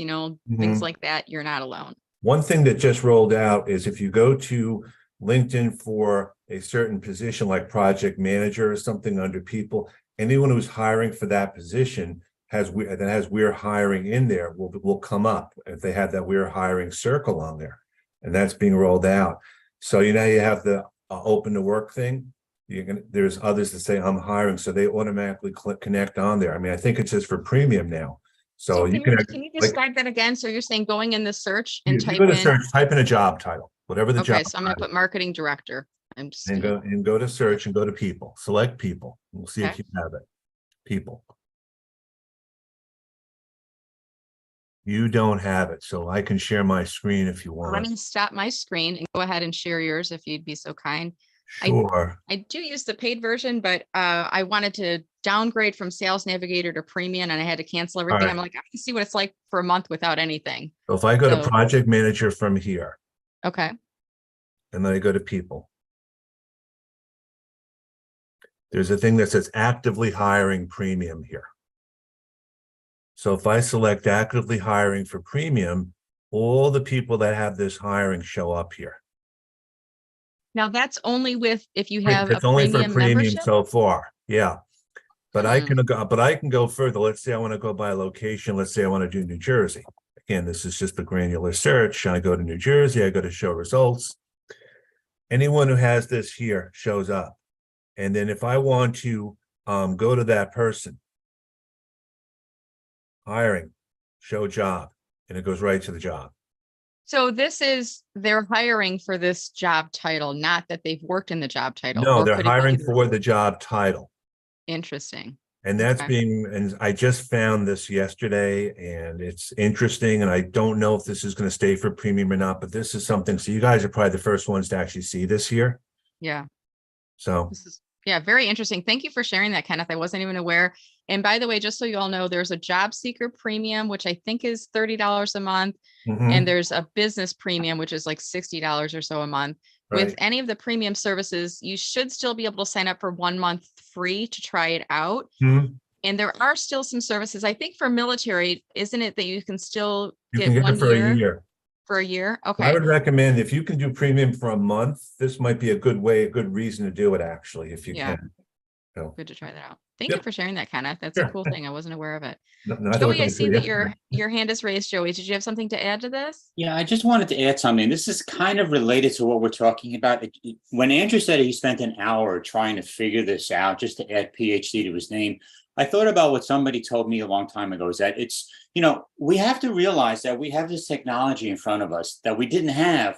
things like that, you're not alone. One thing that just rolled out is if you go to LinkedIn for a certain position like project manager or something under people, anyone who's hiring for that position has we're hiring in there will come up if they have that we're hiring circle on there, and that's being rolled out. So you have the open to work thing. There's others that say I'm hiring, so they automatically connect on there. I mean, I think it's just for premium now. So you can you describe that again? So you're saying going in the search and type in a job title, whatever the job. Okay, so I'm going to put marketing director. Go to search and go to people. Select people. We'll see if you have it. People. You don't have it, so I can share my screen if you want. Let me stop my screen and go ahead and share yours if you'd be so kind. Sure. I do use the paid version, but I wanted to downgrade from Sales Navigator to Premium and I had to cancel everything. Right. I'm like, I can see what it's like for a month without anything. So if I go to project manager from here. Okay. And then I go to people. There's a thing that says actively hiring premium here. So if I select actively hiring for premium, all the people that have this hiring show up here. Now that's only if you have It's a only for premium premium membership? so far. Yeah. But I can go further. Let's say I want to go by location. Let's say I want to do New Jersey. Again, this is just a granular search. I go to New Jersey, I go to show results. Anyone who has this here shows up. And then if I want to go to that person, hiring, show job, and it goes right to the job. So they're hiring for this job title, not that they've worked in the job title. No, they're hiring for the job title. Interesting. And that's and I just found this yesterday and it's interesting. And I don't know if this is going to stay for premium or not, but this is something. So you guys are probably the first ones to actually see this here. Yeah. So very interesting. Thank you for sharing that, Kenneth. I wasn't even aware. And by the way, just so you all know, there's a job seeker premium, which I think is $30 a month. And there's a business premium, which is like $60 or so a month. Right. With any of the premium services, you should still be able to sign up for 1 month free to try it out. And there are still some services. I think for military, isn't it that you can still get 1 year? For a year? Okay. I would recommend if you can do premium for a month, this might be a good reason to do it actually, if you can. So. Good to try that out. Thank you for sharing that, Kenneth. That's a cool thing. I wasn't aware of it. No, Joey, I see that your hand is raised, Joey. Did you have something to add to this? Yeah, I just wanted to add something. This is kind of related to what we're talking about. When Andrew said he spent an hour trying to figure this out just to add PhD to his name, I thought about what somebody told me a long time ago, is that it's, we have to realize that we have this technology in front of us that we didn't have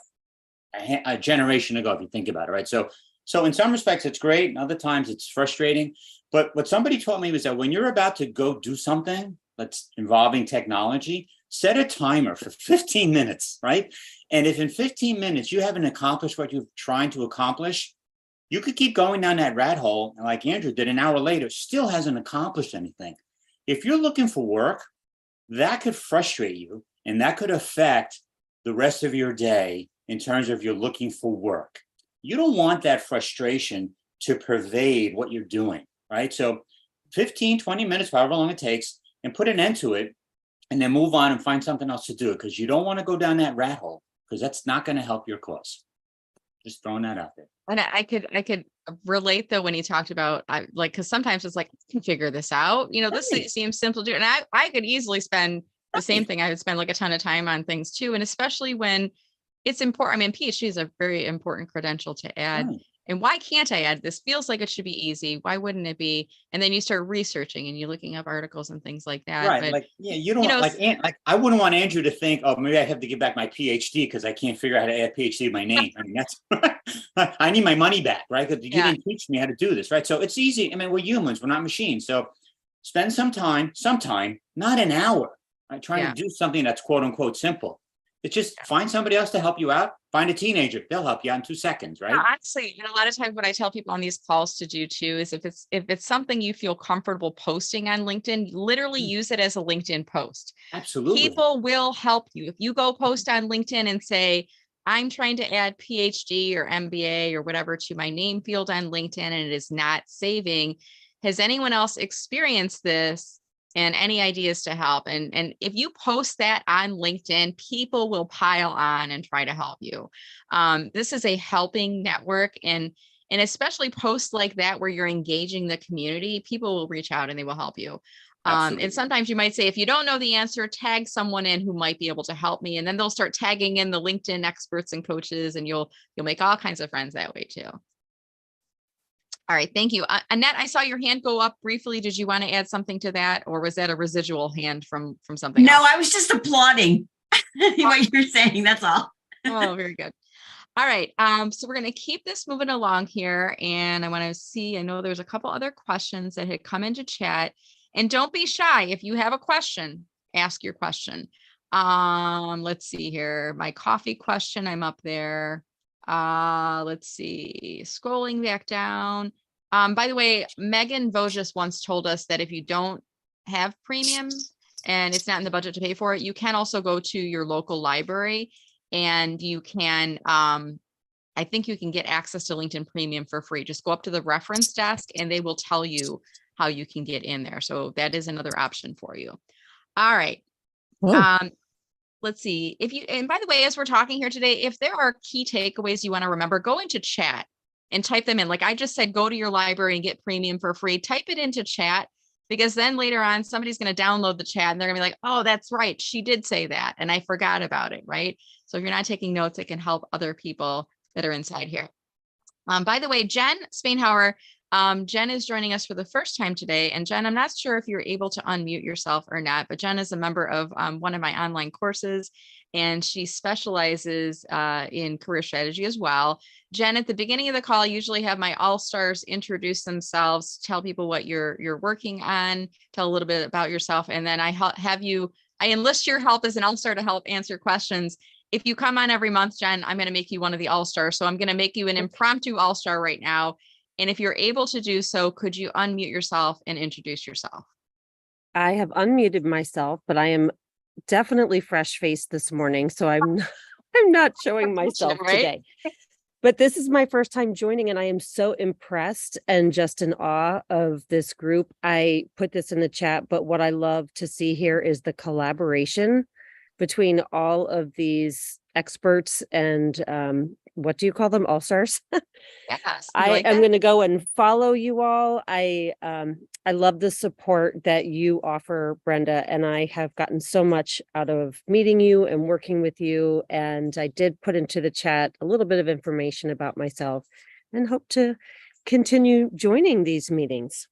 a generation ago, if you think about it, right? So in some respects, it's great. And other times it's frustrating. But what somebody told me was that when you're about to go do something that's involving technology, set a timer for 15 minutes, right? And if in 15 minutes you haven't accomplished what you're trying to accomplish, you could keep going down that rat hole. And like Andrew did, an hour later, still hasn't accomplished anything. If you're looking for work, that could frustrate you and that could affect the rest of your day in terms of you're looking for work. you don't want that frustration to pervade what you're doing, right? So 15, 20 minutes, however long it takes, and put an end to it, and then move on and find something else to do, because you don't want to go down that rat hole, because that's not going to help your cause. Just throwing that out there. And I could relate though when he talked about like, because sometimes it's like, I can figure this out. This seems simple to do. And I could easily spend the same thing. I would spend like a ton of time on things too. And especially when it's important. I mean, PhD is a very important credential to add. Right. And why can't I add this? Feels like it should be easy. Why wouldn't it be? And then you start researching and you're looking up articles and things like that. Right. But, like, yeah, you don't like I wouldn't want Andrew to think, oh, maybe I have to give back my PhD because I can't figure out how to add PhD to my name. I mean, that's I need my money back, right? Because you didn't teach me how to do this, right? So it's easy. I mean, we're humans, we're not machines. So spend some time, not an hour, right? Trying to do something that's quote unquote simple. It's just find somebody else to help you out. Find a teenager. They'll help you out in 2 seconds, right? Honestly, a lot of times what I tell people on these calls to do too is if it's something you feel comfortable posting on LinkedIn, literally use it as a LinkedIn post. Absolutely. People will help you. If you go post on LinkedIn and say, I'm trying to add PhD or MBA or whatever to my name field on LinkedIn and it is not saving, has anyone else experienced this? And any ideas to help. And if you post that on LinkedIn, people will pile on and try to help you. This is a helping network, and especially posts like that where you're engaging the community, people will reach out and they will help you. And sometimes you might say, if you don't know the answer, tag someone in who might be able to help me. And then they'll start tagging in the LinkedIn experts and coaches, and you'll make all kinds of friends that way too. All right, thank you. Annette, I saw your hand go up briefly. Did you want to add something to that, or was that a residual hand from something else? No, I was just applauding what you're saying. That's all. Oh, very good. All right, so we're going to keep this moving along here, and I want to see, I know there's a couple other questions that had come into chat, and don't be shy. If you have a question, ask your question. Let's see here. My coffee question, I'm up there. Let's see, scrolling back down. By the way, Megan Voges once told us that if you don't have premium and it's not in the budget to pay for it, you can also go to your local library and you can, I think you can get access to LinkedIn Premium for free. Just go up to the reference desk and they will tell you how you can get in there. So that is another option for you. All right. Let's see if you, and by the way, as we're talking here today, if there are key takeaways you want to remember, go into chat and type them in. Like I just said, go to your library and get premium for free. Type it into chat, because then later on, somebody's going to download the chat and they're gonna be like, oh, that's right, she did say that and I forgot about it, right? So if you're not taking notes, it can help other people that are inside here. By the way, Jen Spainhauer, Jen is joining us for the first time today. And Jen, I'm not sure if you're able to unmute yourself or not, but Jen is a member of one of my online courses, and she specializes in career strategy as well. Jen, at the beginning of the call, I usually have my all-stars introduce themselves, tell people what you're working on, tell a little bit about yourself, and then I enlist your help as an all-star to help answer questions. If you come on every month, Jen, I'm going to make you one of the all-stars. So I'm going to make you an impromptu all-star right now. And if you're able to do so, could you unmute yourself and introduce yourself? I have unmuted myself, but I am definitely fresh-faced this morning, so I'm not showing myself today. But this is my first time joining, and I am so impressed and just in awe of this group. I put this in the chat, but what I love to see here is the collaboration between all of these experts and what do you call them? All-stars? Yes. I am going to go and follow you all. I love the support that you offer, Brenda, and I have gotten so much out of meeting you and working with you. And I did put into the chat a little bit of information about myself and hope to continue joining these meetings.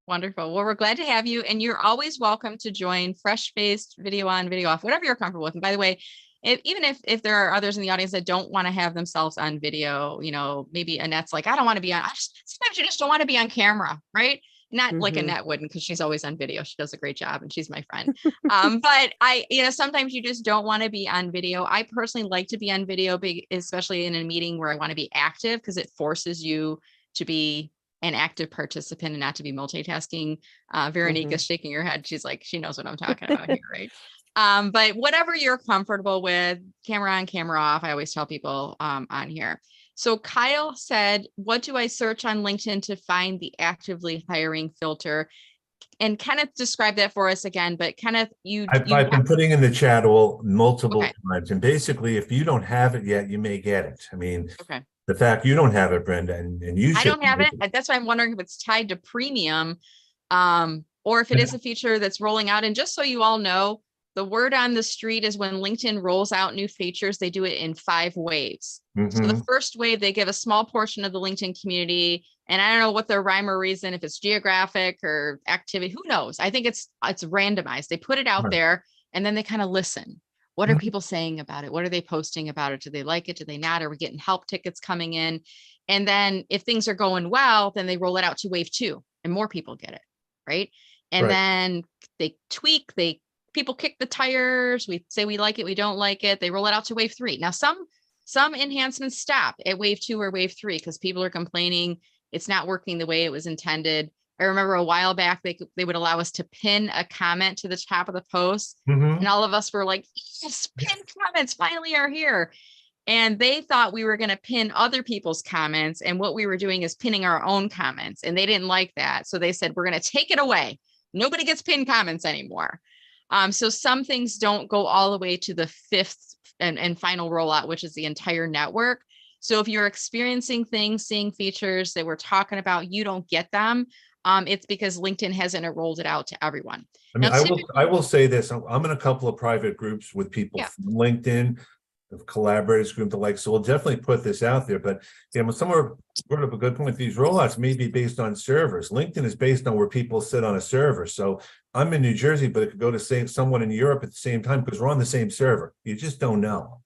Wonderful. Well, we're glad to have you, and you're always welcome to join fresh-faced, video on, video off, whatever you're comfortable with. And by the way, even if there are others in the audience that don't want to have themselves on video, maybe Annette's like, I don't want to be on, sometimes you just don't want to be on camera, right? Not like Annette wouldn't, because she's always on video. She does a great job and she's my friend. But sometimes you just don't want to be on video. I personally like to be on video, especially in a meeting where I want to be active, because it forces you to be an active participant and not to be multitasking. Veronica is shaking her head. She's like, she knows what I'm talking about here, right? But whatever you're comfortable with, camera on, camera off. I always tell people on here. So Kyle said, what do I search on LinkedIn to find the actively hiring filter? And Kenneth described that for us again, but Kenneth, I've been putting in the chat multiple Okay. times, and basically, if you don't have it yet, you may get it. I mean, Okay. the fact you don't have it, Brenda, and you I should. don't have it. That's why I'm wondering if it's tied to premium, or if it is a feature that's rolling out. And just so you all know, the word on the street is when LinkedIn rolls out new features, they do it in 5 waves. So the first wave, they give a small portion of the LinkedIn community, and I don't know what their rhyme or reason, if it's geographic or activity, who knows? I think it's randomized. They put it out there, and then they kind of listen. What are people saying about it? What are they posting about it? Do they like it? Do they not? Are we getting help tickets coming in? And then if things are going well, then they roll it out to wave 2 and more people get it, right? And then they tweak, people kick the tires. We say we like it, we don't like it. They roll it out to wave 3. Now, some enhancements stop at wave 2 or wave 3 because people are complaining it's not working the way it was intended. I remember a while back, they would allow us to pin a comment to the top of the post. And all of us were like, yes, pin comments finally are here. And they thought we were going to pin other people's comments. And what we were doing is pinning our own comments. And they didn't like that. So they said, we're going to take it away. Nobody gets pinned comments anymore. So some things don't go all the way to the 5th and final rollout, which is the entire network. So if you're experiencing things, seeing features that we're talking about, you don't get them. It's because LinkedIn hasn't rolled it out to everyone. I mean, Now, I will say this. I'm in a couple of private groups with people from LinkedIn, the collaborators group, the like. So we'll definitely put this out there. But somewhere brought up a good point. These rollouts may be based on servers. LinkedIn is based on where people sit on a server. So I'm in New Jersey, but it could go to someone in Europe at the same time because we're on the same server. You just don't know.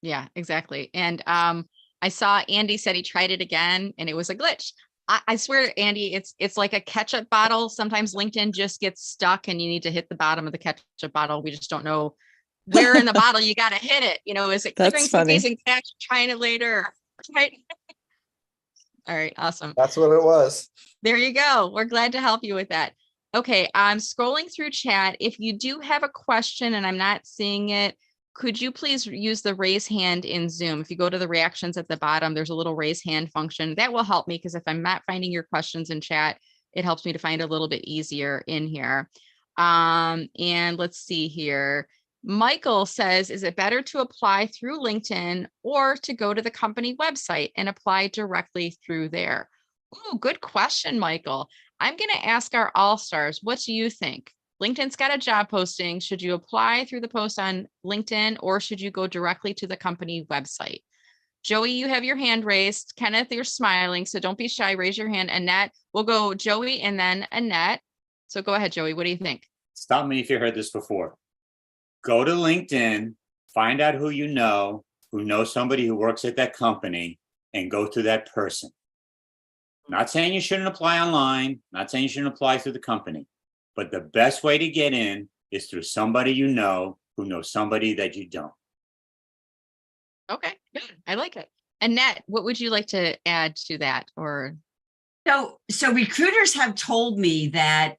Yeah, exactly. And I saw Andy said he tried it again and it was a glitch. I swear, Andy, it's like a ketchup bottle. Sometimes LinkedIn just gets stuck and you need to hit the bottom of the ketchup bottle. We just don't know where in the bottle you got to hit it. Is it clearing some amazing facts, trying it later? Right. All right. Awesome. That's what it was. There you go. We're glad to help you with that. Okay. I'm scrolling through chat. If you do have a question and I'm not seeing it, could you please use the raise hand in Zoom? If you go to the reactions at the bottom, there's a little raise hand function that will help me because if I'm not finding your questions in chat, it helps me to find a little bit easier in here. And let's see here. Michael says, is it better to apply through LinkedIn or to go to the company website and apply directly through there? Oh, good question, Michael. I'm going to ask our all-stars, what do you think? LinkedIn's got a job posting. Should you apply through the post on LinkedIn or should you go directly to the company website? Joey, you have your hand raised. Kenneth, you're smiling, so don't be shy. Raise your hand. Annette, we'll go Joey and then Annette. So go ahead, Joey. What do you think? Stop me if you heard this before. Go to LinkedIn, find out who knows somebody who works at that company, and go to that person. Not saying you shouldn't apply online, not saying you shouldn't apply through the company, but the best way to get in is through somebody who knows somebody that you don't. Okay, good. I like it. Annette, what would you like to add to that? Or So recruiters have told me that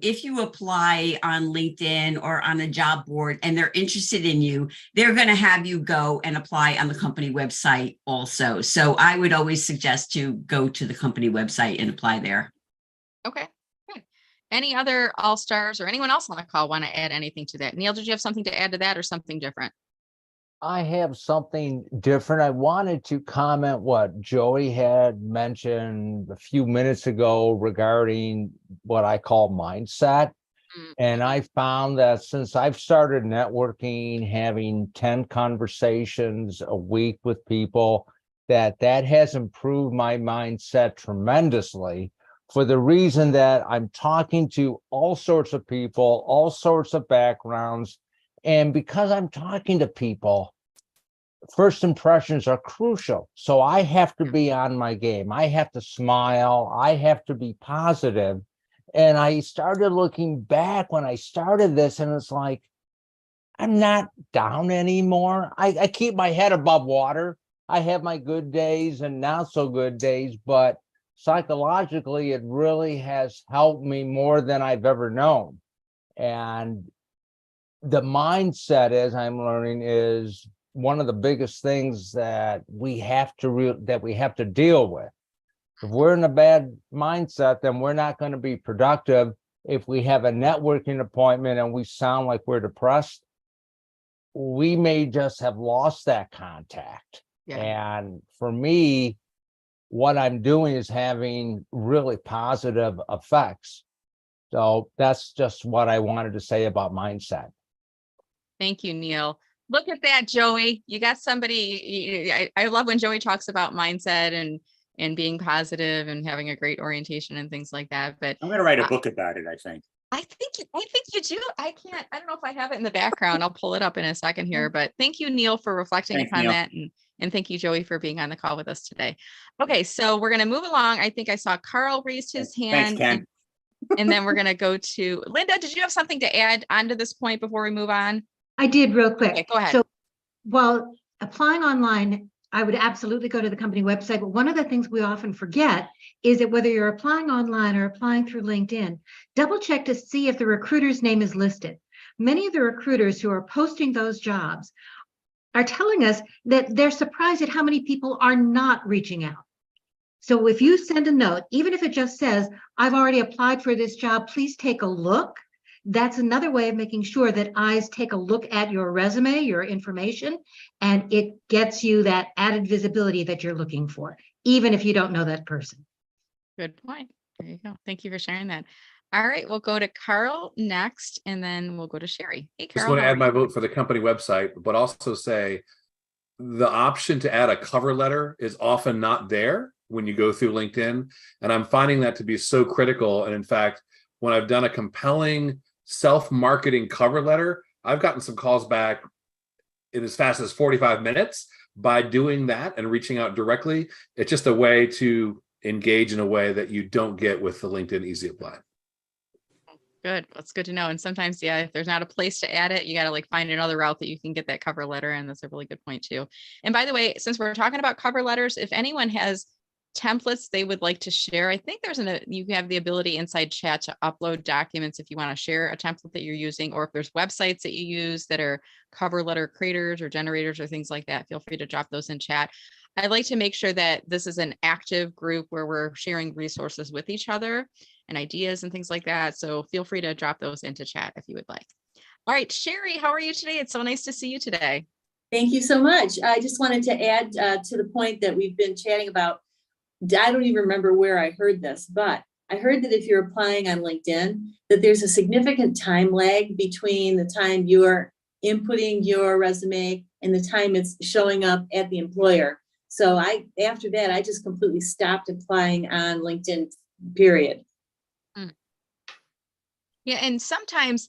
if you apply on LinkedIn or on a job board and they're interested in you, they're going to have you go and apply on the company website also. So I would always suggest to go to the company website and apply there. Okay, good. Any other all-stars or anyone else on the call want to add anything to that? Neil, did you have something to add to that or something different? I have something different. I wanted to comment what Joey had mentioned a few minutes ago regarding what I call mindset. And I found that since I've started networking, having 10 conversations a week with people, that has improved my mindset tremendously for the reason that I'm talking to all sorts of people, all sorts of backgrounds. And because I'm talking to people, first impressions are crucial. So I have to be on my game. I have to smile. I have to be positive. And I started looking back when I started this, and it's like, I'm not down anymore. I keep my head above water. I have my good days and not so good days, but psychologically, it really has helped me more than I've ever known. And the mindset, as I'm learning, is one of the biggest things that we have to deal with. If we're in a bad mindset, then we're not going to be productive. If we have a networking appointment and we sound like we're depressed, we may just have lost that contact. Yeah. And for me, what I'm doing is having really positive effects. So that's just what I wanted to say about mindset. Thank you, Neil. Look at that, Joey. You got somebody. I love when Joey talks about mindset and being positive and having a great orientation and things like that. But I'm going to write a book about it, I think. I think you do. I don't know if I have it in the background. I'll pull it up in a second here, but thank you, Neil, for reflecting Thanks, upon Neil. that. And thank you, Joey, for being on the call with us today. Okay, so we're going to move along. I think I saw Carl raised his hand. Thanks, Ken. And then we're going to go to Linda. Did you have something to add onto this point before we move on? I did real quick. Okay, go ahead. So while applying online, I would absolutely go to the company website. But one of the things we often forget is that whether you're applying online or applying through LinkedIn, double check to see if the recruiter's name is listed. Many of the recruiters who are posting those jobs are telling us that they're surprised at how many people are not reaching out. So if you send a note, even if it just says, I've already applied for this job, please take a look. That's another way of making sure that eyes take a look at your resume, your information, and it gets you that added visibility that you're looking for, even if you don't know that person. Good point. There you go. Thank you for sharing that. All right, we'll go to Carl next, and then we'll go to Sherry. Hey, Carl. Just want to add my vote for the company website, but also say the option to add a cover letter is often not there when you go through LinkedIn. And I'm finding that to be so critical. And in fact, when I've done a compelling self-marketing cover letter, I've gotten some calls back in as fast as 45 minutes by doing that and reaching out directly. It's just a way to engage in a way that you don't get with the LinkedIn Easy Apply. Good. That's good to know. And sometimes, yeah, if there's not a place to add it, you got to like find another route that you can get that cover letter. And that's a really good point too. And by the way, since we're talking about cover letters, if anyone has templates they would like to share, I think you have the ability inside chat to upload documents if you want to share a template that you're using, or if there's websites that you use that are cover letter creators or generators or things like that, feel free to drop those in chat. I'd like to make sure that this is an active group where we're sharing resources with each other and ideas and things like that. So feel free to drop those into chat if you would like. All right, Sherry, how are you today? It's so nice to see you today. Thank you so much. I just wanted to add to the point that we've been chatting about. I don't even remember where I heard this, but I heard that if you're applying on LinkedIn, that there's a significant time lag between the time you're inputting your resume and the time it's showing up at the employer. So after that, I just completely stopped applying on LinkedIn, period. Yeah, and sometimes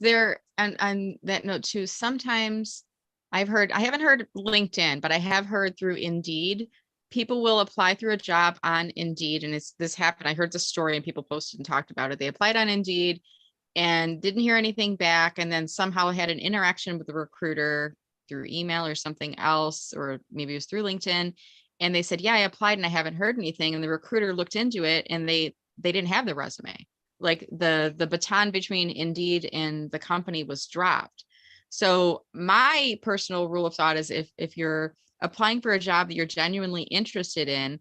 on that note too, sometimes I haven't heard LinkedIn, but I have heard through Indeed, people will apply through a job on Indeed. And this happened. I heard the story and people posted and talked about it. They applied on Indeed and didn't hear anything back. And then somehow had an interaction with the recruiter through email or something else, or maybe it was through LinkedIn. And they said, yeah, I applied and I haven't heard anything. And the recruiter looked into it and they didn't have the resume. Like the baton between Indeed and the company was dropped. So my personal rule of thought is if you're applying for a job that you're genuinely interested in,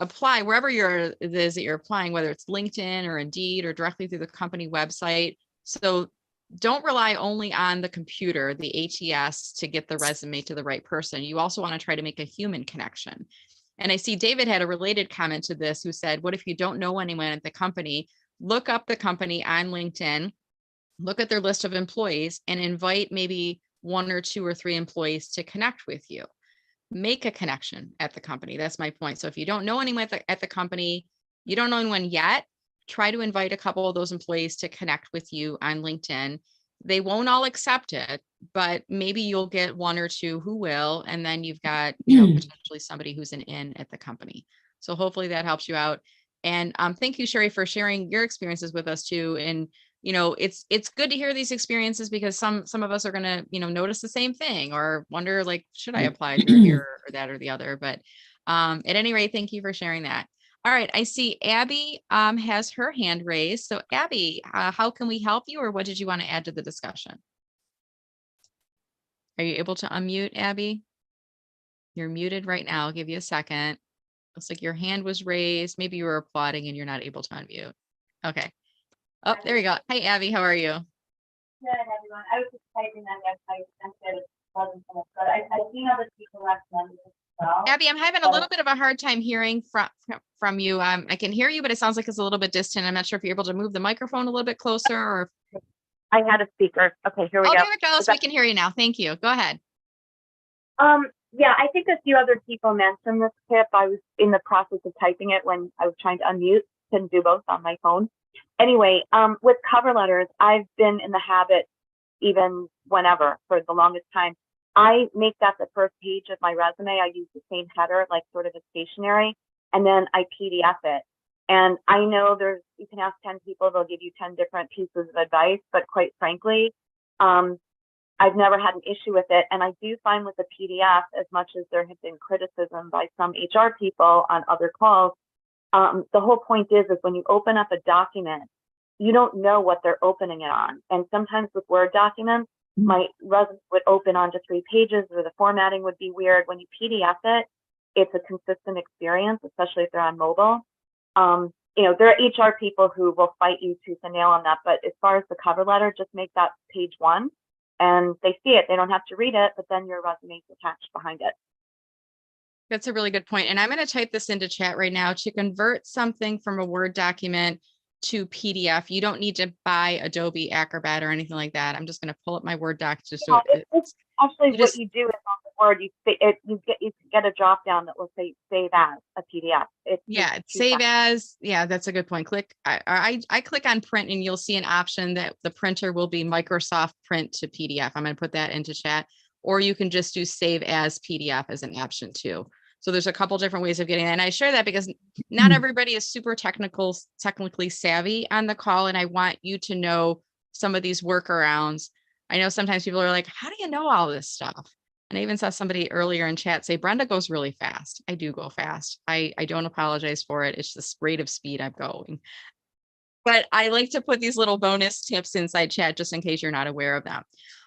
apply wherever it is that you're applying, whether it's LinkedIn or Indeed or directly through the company website. So don't rely only on the computer, the ATS, to get the resume to the right person. You also want to try to make a human connection. And I see David had a related comment to this who said, what if you don't know anyone at the company? Look up the company on LinkedIn, look at their list of employees and invite maybe 1 or 2 or 3 employees to connect with you. Make a connection at the company. That's my point. So if you don't know anyone at the company, you don't know anyone yet, try to invite a couple of those employees to connect with you on LinkedIn. They won't all accept it, but maybe you'll get 1 or 2 who will. And then you've got, potentially somebody who's an in at the company. So hopefully that helps you out. And thank you, Sherry, for sharing your experiences with us too. And, it's good to hear these experiences because some of us are going to, notice the same thing or wonder, like, should I apply through here or that or the other? But at any rate, thank you for sharing that. All right. I see Abby has her hand raised. So Abby, how can we help you or what did you want to add to the discussion? Are you able to unmute, Abby? You're muted right now. I'll give you a second. Looks like your hand was raised. Maybe you were applauding and you're not able to unmute. Okay. Oh, there we go. Hi, Abby. How are you? Good, everyone. I was just typing that website and said it wasn't so much, but I've seen other people recommend it as well. Abby, I'm having a little bit of a hard time hearing from you. I can hear you, but it sounds like it's a little bit distant. I'm not sure if you're able to move the microphone a little bit closer or. I had a speaker. Okay, here we go. There it goes. We can hear you now. Thank you. Go ahead. Yeah, I think a few other people mentioned this tip. I was in the process of typing it when I was trying to unmute. Couldn't do both on my phone. Anyway, with cover letters, I've been in the habit, even whenever, for the longest time, I make that the first page of my resume. I use the same header, like sort of a stationery, and then I PDF it. And I know you can ask 10 people, they'll give you 10 different pieces of advice, but quite frankly, I've never had an issue with it. And I do find with the PDF, as much as there have been criticism by some HR people on other calls, the whole point is when you open up a document, you don't know what they're opening it on. And sometimes with Word documents, my resume would open onto 3 pages or the formatting would be weird. When you PDF it, it's a consistent experience, especially if they're on mobile. There are HR people who will fight you tooth and nail on that. But as far as the cover letter, just make that page 1 and they see it. They don't have to read it, but then your resume is attached behind it. That's a really good point. And I'm going to type this into chat right now. To convert something from a Word document to PDF, you don't need to buy Adobe Acrobat or anything like that. I'm just going to pull up my Word doc. Just so it's actually what you do is on the Word, you get a drop down that will say save as a PDF. Save as. Yeah, that's a good point. I click on print and you'll see an option that the printer will be Microsoft Print to PDF. I'm going to put that into chat, or you can just do save as PDF as an option too. So there's a couple different ways of getting that. And I share that because not everybody is super technically savvy on the call. And I want you to know some of these workarounds. I know sometimes people are like, how do you know all this stuff? And I even saw somebody earlier in chat say, Brenda goes really fast. I do go fast. I don't apologize for it. It's the rate of speed I'm going. But I like to put these little bonus tips inside chat just in case you're not aware of them.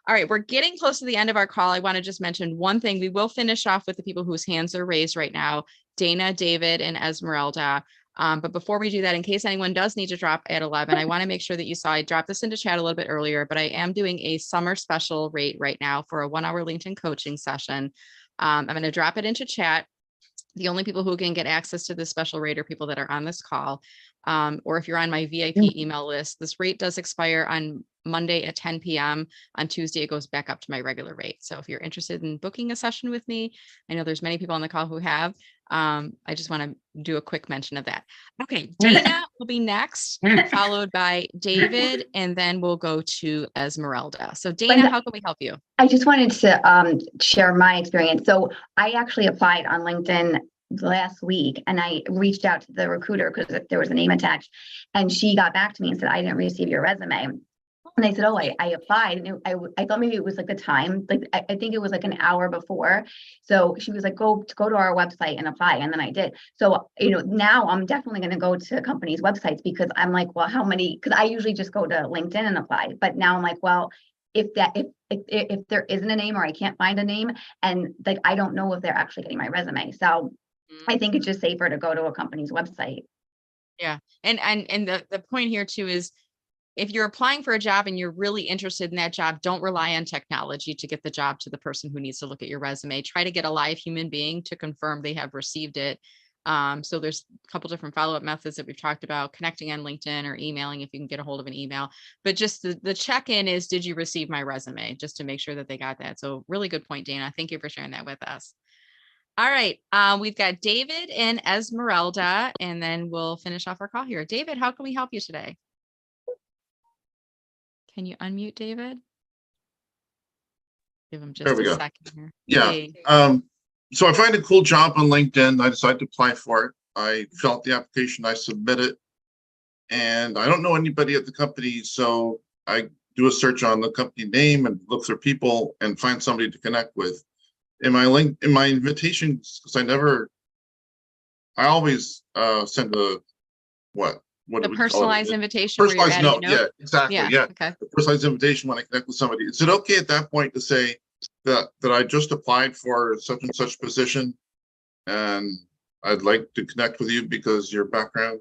All right, we're getting close to the end of our call. I want to just mention one thing. We will finish off with the people whose hands are raised right now, Dana, David, and Esmeralda. But before we do that, in case anyone does need to drop at 11, I want to make sure that you saw I dropped this into chat a little bit earlier, but I am doing a summer special rate right now for a 1-hour LinkedIn coaching session. I'm going to drop it into chat. The only people who can get access to this special rate are people that are on this call. Or if you're on my VIP email list, this rate does expire on Monday at 10 p.m. On Tuesday, it goes back up to my regular rate. So if you're interested in booking a session with me, I know there's many people on the call who have. I just want to do a quick mention of that. Okay, Dana will be next, followed by David, and then we'll go to Esmeralda. So Dana, how can we help you? I just wanted to share my experience. So I actually applied on LinkedIn last week and I reached out to the recruiter because there was a name attached, and she got back to me and said, I didn't receive your resume. And I said, oh, I applied. And I thought maybe it was like the time, like I think it was like an hour before. So she was like, go to our website and apply. And then I did. So, now I'm definitely going to go to companies' websites because I'm like, well, because I usually just go to LinkedIn and apply. But now I'm like, well, if there isn't a name or I can't find a name, and like I don't know if they're actually getting my resume. So I think it's just safer to go to a company's website. Yeah. And the point here too is, if you're applying for a job and you're really interested in that job, don't rely on technology to get the job to the person who needs to look at your resume. Try to get a live human being to confirm they have received it. So there's a couple different follow-up methods that we've talked about, connecting on LinkedIn or emailing if you can get a hold of an email. But just the check-in is, did you receive my resume? Just to make sure that they got that. So really good point, Dana. Thank you for sharing that with us. All right. We've got David and Esmeralda, and then we'll finish off our call here. David, how can we help you today? Can you unmute David? Give him just a second here. Yeah. Hey. So I find a cool job on LinkedIn. I decided to apply for it. I fill out the application, I submit it, and I don't know anybody at the company. So I do a search on the company name and look for people and find somebody to connect with. In my invitations, because I always send a The personalized invitation. Personalized note. Yeah, exactly. Yeah. Okay. The personalized invitation when I connect with somebody. Is it okay at that point to say, that I just applied for such and such position, and I'd like to connect with you because your background.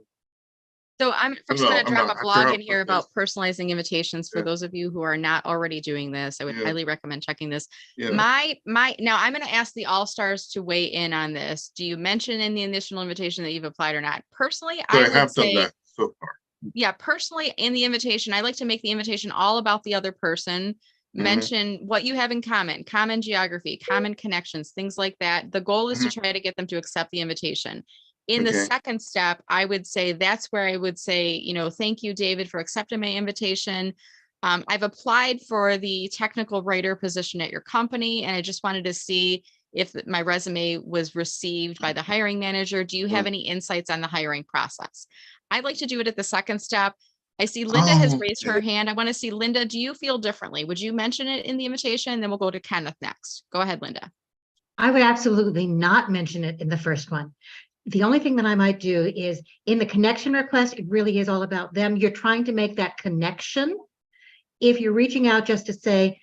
So I'm first No, going to I'm drop not a sure blog how in here quick this- about personalizing invitations for Yeah. those of you who are not already doing this. I would Yeah. highly recommend checking this. Yeah. Now I'm going to ask the all-stars to weigh in on this. Do you mention in the initial invitation that you've applied or not? Personally, So I I would have done say, that so far. yeah, personally in the invitation, I like to make the invitation all about the other person. Mention what you have in common geography, common connections, things like that. The goal is to try to get them to accept the invitation. In the Okay. second step, I would say that's where I would say, thank you, David, for accepting my invitation. I've applied for the technical writer position at your company, and I just wanted to see if my resume was received by the hiring manager. Do you have any insights on the hiring process? I'd like to do it at the second step. I see Linda has raised her hand. I want to see, Linda, do you feel differently? Would you mention it in the invitation? Then we'll go to Kenneth next. Go ahead, Linda. I would absolutely not mention it in the first one. The only thing that I might do is in the connection request, it really is all about them. You're trying to make that connection. If you're reaching out just to say,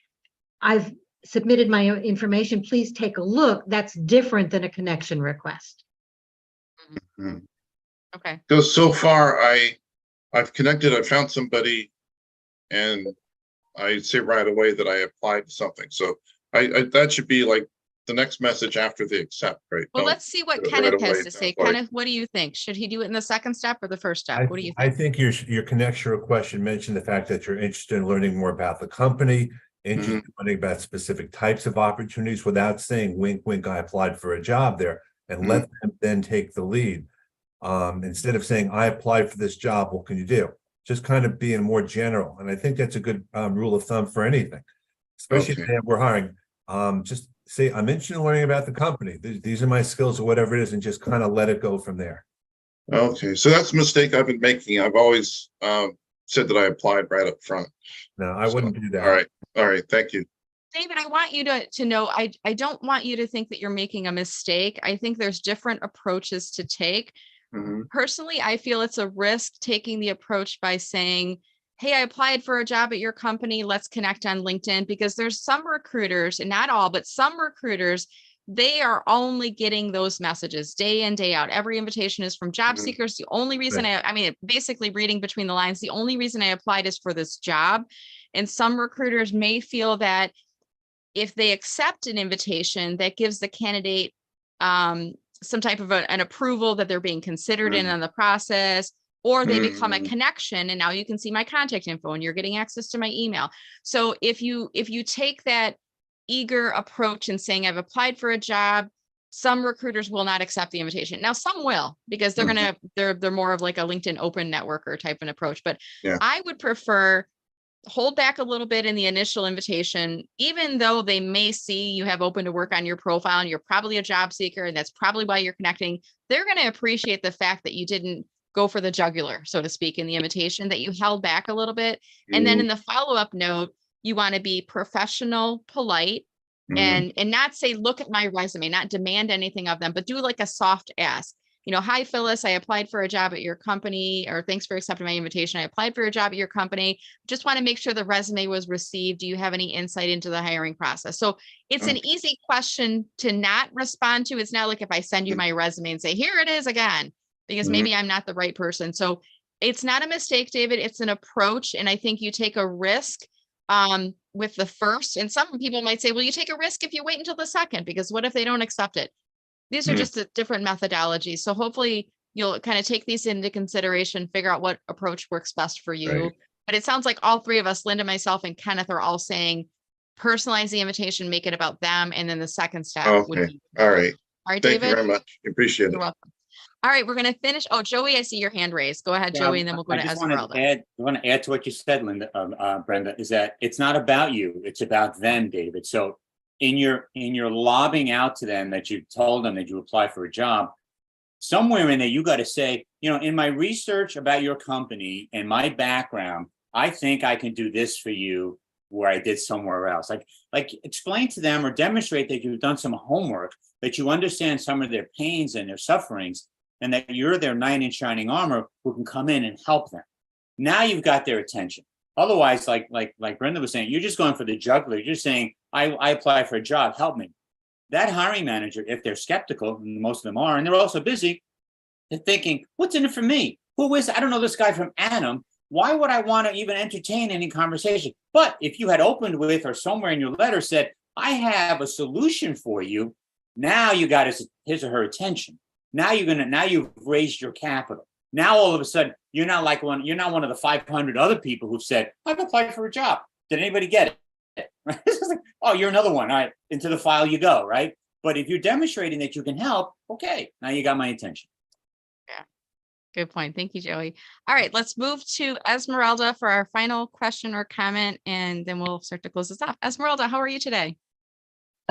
I've submitted my information, please take a look, that's different than a connection request. Okay. Because so far I've connected, I found somebody, and I say right away that I applied to something. So I that should be like the next message after the accept, right? Well, No, let's see what right Kenneth away, has it to say. sounds like. Kenneth, what do you think? Should he do it in the second step or the first step? What do you I think? think your connection request should mention the fact that you're interested in learning more about the company, interested in learning about specific types of opportunities without saying wink, wink, I applied for a job there, and let them then take the lead. Instead of saying, I applied for this job, what can you do? Just kind of being more general. And I think that's a good rule of thumb for anything, especially if we're hiring. Just say, I'm interested in learning about the company. These are my skills or whatever it is, and just kind of let it go from there. Okay, so that's a mistake I've been making. I've always said that I applied right up front. No, I wouldn't do that. All right, thank you. David, I want you to know, I don't want you to think that you're making a mistake. I think there's different approaches to take. Personally, I feel it's a risk taking the approach by saying, hey, I applied for a job at your company. Let's connect on LinkedIn, because there's some recruiters, and not all, but some recruiters, they are only getting those messages day in, day out. Every invitation is from job seekers. The only reason basically reading between the lines, the only reason I applied is for this job. And some recruiters may feel that if they accept an invitation, that gives the candidate some type of an approval that they're being considered in on the process, or they become a connection, and now you can see my contact info and you're getting access to my email. So if you take that eager approach and saying, I've applied for a job, some recruiters will not accept the invitation. Now some will, because they're more of like a LinkedIn open networker type of an approach. But I would prefer hold back a little bit in the initial invitation, even though they may see you have open to work on your profile and you're probably a job seeker, and that's probably why you're connecting. They're going to appreciate the fact that you didn't go for the jugular, so to speak, in the invitation, that you held back a little bit. And then in the follow-up note, you want to be professional, polite, and not say, look at my resume, not demand anything of them, but do like a soft ask. Hi, Phyllis, I applied for a job at your company, or thanks for accepting my invitation. I applied for a job at your company. Just want to make sure the resume was received. Do you have any insight into the hiring process? So it's an easy question to not respond to. It's not like if I send you my resume and say, here it is again, because maybe I'm not the right person. So it's not a mistake, David. It's an approach. And I think you take a risk with the first. And some people might say, well, you take a risk if you wait until the second, because what if they don't accept it? These are just a different methodologies. So hopefully you'll kind of take these into consideration, figure out what approach works best for you. Right. But it sounds like all three of us, Linda, myself, and Kenneth, are all saying personalize the invitation, make it about them. And then the second step would be. All right. All right, Thank David. you very much. Appreciate You're it. welcome. All right, we're going to finish. Oh, Joey, I see your hand raised. Go ahead, Joey, and then we'll go to Esmeralda. I want to add to what you said, Linda, Brenda, is that it's not about you. It's about them, David. So in your lobbing out to them that you told them that you apply for a job, somewhere in there, you got to say, in my research about your company and my background, I think I can do this for you where I did somewhere else. Like explain to them or demonstrate that you've done some homework, that you understand some of their pains and their sufferings, and that you're their knight in shining armor who can come in and help them. Now you've got their attention. Otherwise, like Brenda was saying, you're just going for the jugular. You're just saying, I apply for a job, help me. That hiring manager, if they're skeptical, and most of them are, and they're also busy, they're thinking, what's in it for me? Who is, I don't know this guy from Adam. Why would I want to even entertain any conversation? But if you had opened with, or somewhere in your letter said, I have a solution for you, now you got his or her attention. Now you've raised your capital. Now all of a sudden, you're not one of the 500 other people who've said, I've applied for a job. Did anybody get it? Right? It's just like, oh, you're another one. All right, into the file you go, right? But if you're demonstrating that you can help, okay, now you got my attention. Yeah, good point. Thank you, Joey. All right, let's move to Esmeralda for our final question or comment, and then we'll start to close this off. Esmeralda, how are you today?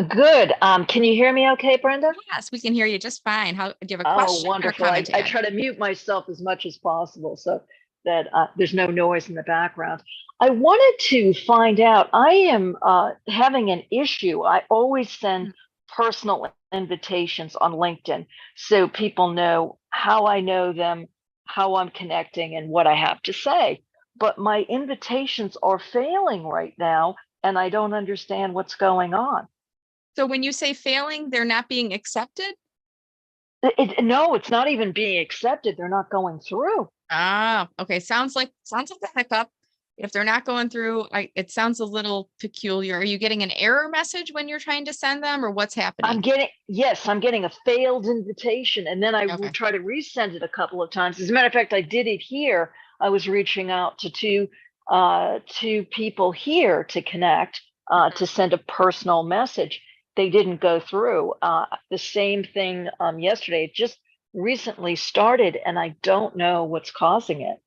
Good. Can you hear me okay, Brenda? Yes, we can hear you just fine. How do you have a Oh, question or wonderful. comment to I add? try to mute myself as much as possible so that there's no noise in the background. I wanted to find out, I am having an issue. I always send personal invitations on LinkedIn so people know how I know them, how I'm connecting, and what I have to say. But my invitations are failing right now, and I don't understand what's going on. So when you say failing, they're not being accepted? No, it's not even being accepted. They're not going through. Ah, okay. Sounds like a hiccup. If they're not going through, it sounds a little peculiar. Are you getting an error message when you're trying to send them, or what's happening? I'm getting a failed invitation, and then I will try to resend it a couple of times. As a matter of fact, I did it here. I was reaching out to two people here to connect, to send a personal message. They didn't go through. The same thing yesterday. It just recently started, and I don't know what's causing it.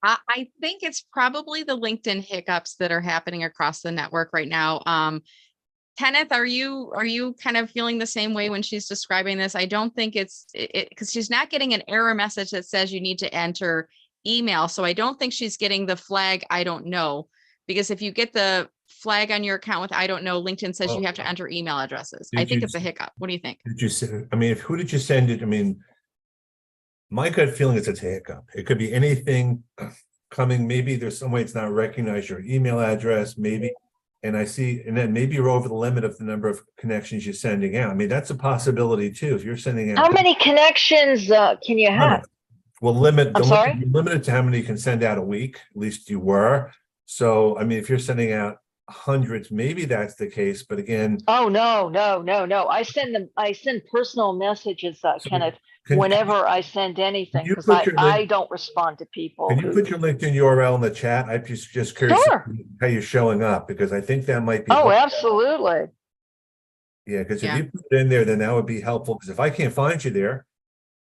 I think it's probably the LinkedIn hiccups that are happening across the network right now. Kenneth, are you kind of feeling the same way when she's describing this? I don't think it's because she's not getting an error message that says you need to enter email. So I don't think she's getting the flag, I don't know, because if you get the flag on your account with I don't know, LinkedIn says you have to enter email addresses. I think it's a hiccup. What do you think? Did you say, I mean, who did you send it? I mean, my gut feeling is it's a hiccup. It could be anything coming. Maybe there's some way it's not recognized your email address, maybe. And then maybe you're over the limit of the number of connections you're sending out. I mean, that's a possibility too. If you're sending out. How many connections can you have? Well, limited to how many you can send out a week. At least you were. So, I mean, if you're sending out hundreds, maybe that's the case. But again. Oh, no. I send personal messages, Kenneth, whenever I send anything, because I don't respond to people. Can you put your LinkedIn URL in the chat? I'm just curious how you're showing up, because I think that might be. Oh, absolutely. Yeah, because if you put it in there, then that would be helpful. Because if I can't find you there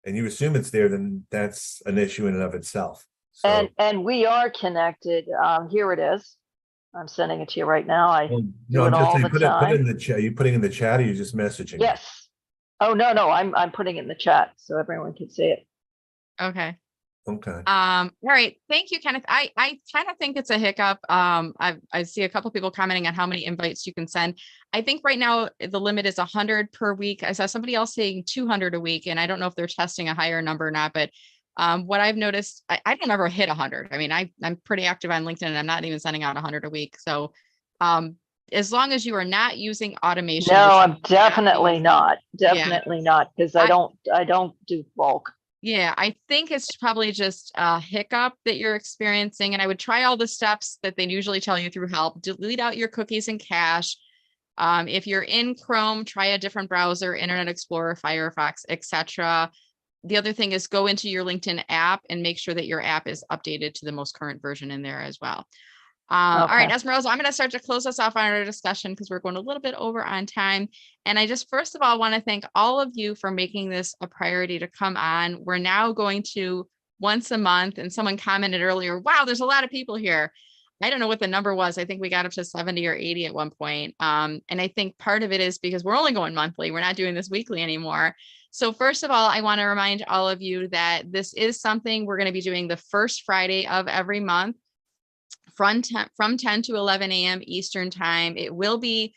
and you assume it's there, then that's an issue in and of itself. So, and we are connected. Here it is. I'm sending it to you right now. I'm just saying, put it in the chat. Are you putting in the chat, or are you just messaging? Yes. Oh, no, I'm putting it in the chat so everyone can see it. Okay. Okay. All right. Thank you, Kenneth. I kind of think it's a hiccup. I see a couple people commenting on how many invites you can send. I think right now the limit is 100 per week. I saw somebody else saying 200 a week, and I don't know if they're testing a higher number or not, but what I've noticed, I don't ever hit 100. I mean, I'm pretty active on LinkedIn, and I'm not even sending out 100 a week. So as long as you are not using automation. No, I'm definitely not. Definitely not, because I don't do bulk. Yeah, I think it's probably just a hiccup that you're experiencing. And I would try all the steps that they usually tell you through help. Delete out your cookies and cache. If you're in Chrome, try a different browser, Internet Explorer, Firefox, etc. The other thing is go into your LinkedIn app and make sure that your app is updated to the most current version in there as well. All right, Esmeralda, I'm going to start to close us off on our discussion because we're going a little bit over on time. And I just, first of all, want to thank all of you for making this a priority to come on. We're now going to once a month, and someone commented earlier, wow, there's a lot of people here. I don't know what the number was. I think we got up to 70 or 80 at one point. And I think part of it is because we're only going monthly. We're not doing this weekly anymore. So first of all, I want to remind all of you that this is something we're going to be doing the first Friday of every month. From 10 to 11 a.m. Eastern time. It will be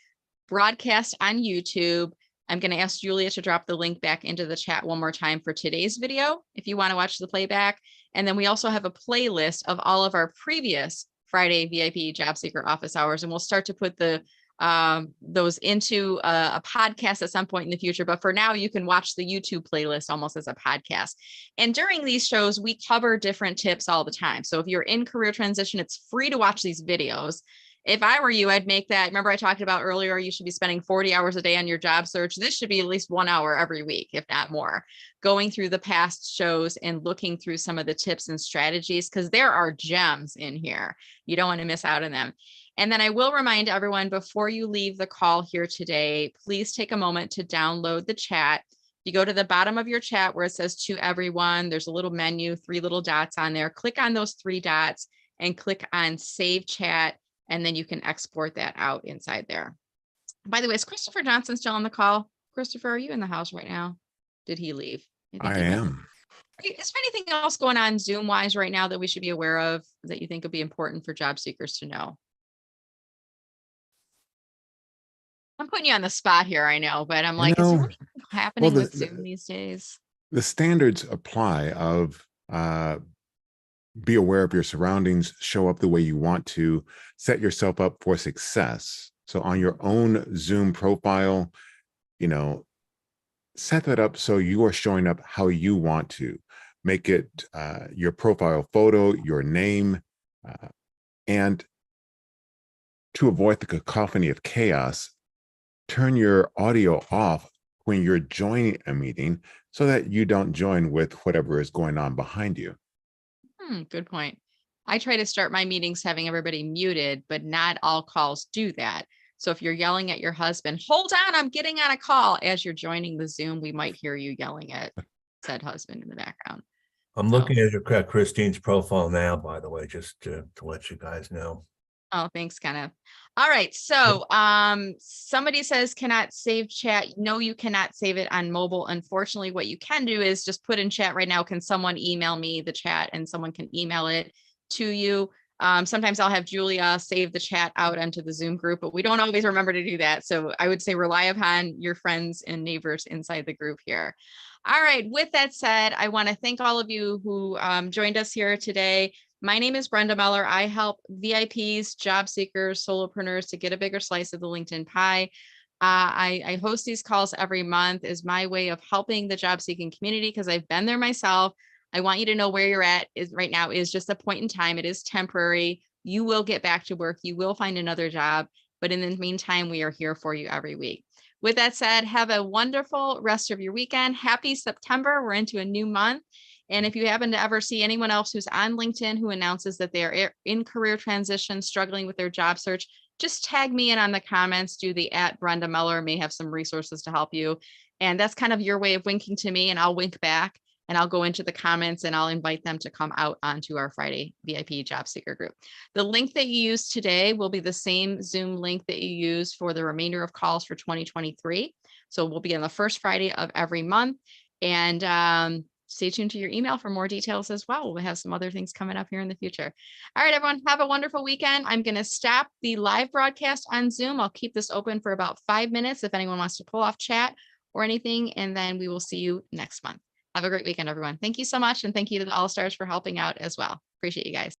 broadcast on YouTube. I'm going to ask Julia to drop the link back into the chat one more time for today's video, if you want to watch the playback. And then we also have a playlist of all of our previous Friday VIP Job Seeker office hours. And we'll start to put the those into a podcast at some point in the future. But for now, you can watch the YouTube playlist almost as a podcast. And during these shows, we cover different tips all the time. So if you're in career transition, it's free to watch these videos. If I were you, I'd make that. Remember I talked about earlier, you should be spending 40 hours a day on your job search. This should be at least 1 hour every week, if not more, going through the past shows and looking through some of the tips and strategies, because there are gems in here. You don't want to miss out on them. And then I will remind everyone before you leave the call here today, please take a moment to download the chat. You go to the bottom of your chat where it says to everyone, there's a little menu, 3 little dots on there. Click on those 3 dots and click on save chat. And then you can export that out inside there. By the way, is Christopher Johnson still on the call? Christopher, are you in the house right now? Did he leave? I am. Is there anything else going on Zoom wise right now that we should be aware of that you think would be important for job seekers to know? I'm putting you on the spot here, I know, but I'm like, is there anything happening with Zoom these days? The standards apply of be aware of your surroundings, show up the way you want to, set yourself up for success. So on your own Zoom profile, you know, set that up so you are showing up how you want to. Make it your profile photo, your name, and to avoid the cacophony of chaos, turn your audio off when you're joining a meeting so that you don't join with whatever is going on behind you. Good point. I try to start my meetings having everybody muted, but not all calls do that. So if you're yelling at your husband, hold on, I'm getting on a call, as you're joining the Zoom, we might hear you yelling at said husband in the background. I'm looking at Christine's profile now, by the way, just to let you guys know. Oh, thanks, Kenneth. All right. So somebody says cannot save chat. No, you cannot save it on mobile. Unfortunately, what you can do is just put in chat right now. Can someone email me the chat and someone can email it to you? Sometimes I'll have Julia save the chat out onto the Zoom group, but we don't always remember to do that. So I would say rely upon your friends and neighbors inside the group here. All right. With that said, I want to thank all of you who joined us here today. My name is Brenda Meller. I help VIPs, job seekers, solopreneurs to get a bigger slice of the LinkedIn pie. I host these calls every month as my way of helping the job seeking community because I've been there myself. I want you to know where you're at right now is just a point in time. It is temporary. You will get back to work. You will find another job. But in the meantime, we are here for you every week. With that said, have a wonderful rest of your weekend. Happy September. We're into a new month. And if you happen to ever see anyone else who's on LinkedIn who announces that they are in career transition, struggling with their job search, just tag me in on the comments. Do the @Brenda Meller, may have some resources to help you. And that's kind of your way of winking to me, and I'll wink back and I'll go into the comments and I'll invite them to come out onto our Friday VIP job seeker group. The link that you use today will be the same Zoom link that you use for the remainder of calls for 2023. So we'll be on the first Friday of every month. And stay tuned to your email for more details as well. We'll have some other things coming up here in the future. All right, everyone, have a wonderful weekend. I'm going to stop the live broadcast on Zoom. I'll keep this open for about 5 minutes if anyone wants to pull off chat or anything, and then we will see you next month. Have a great weekend, everyone. Thank you so much, and thank you to the All-Stars for helping out as well. Appreciate you guys.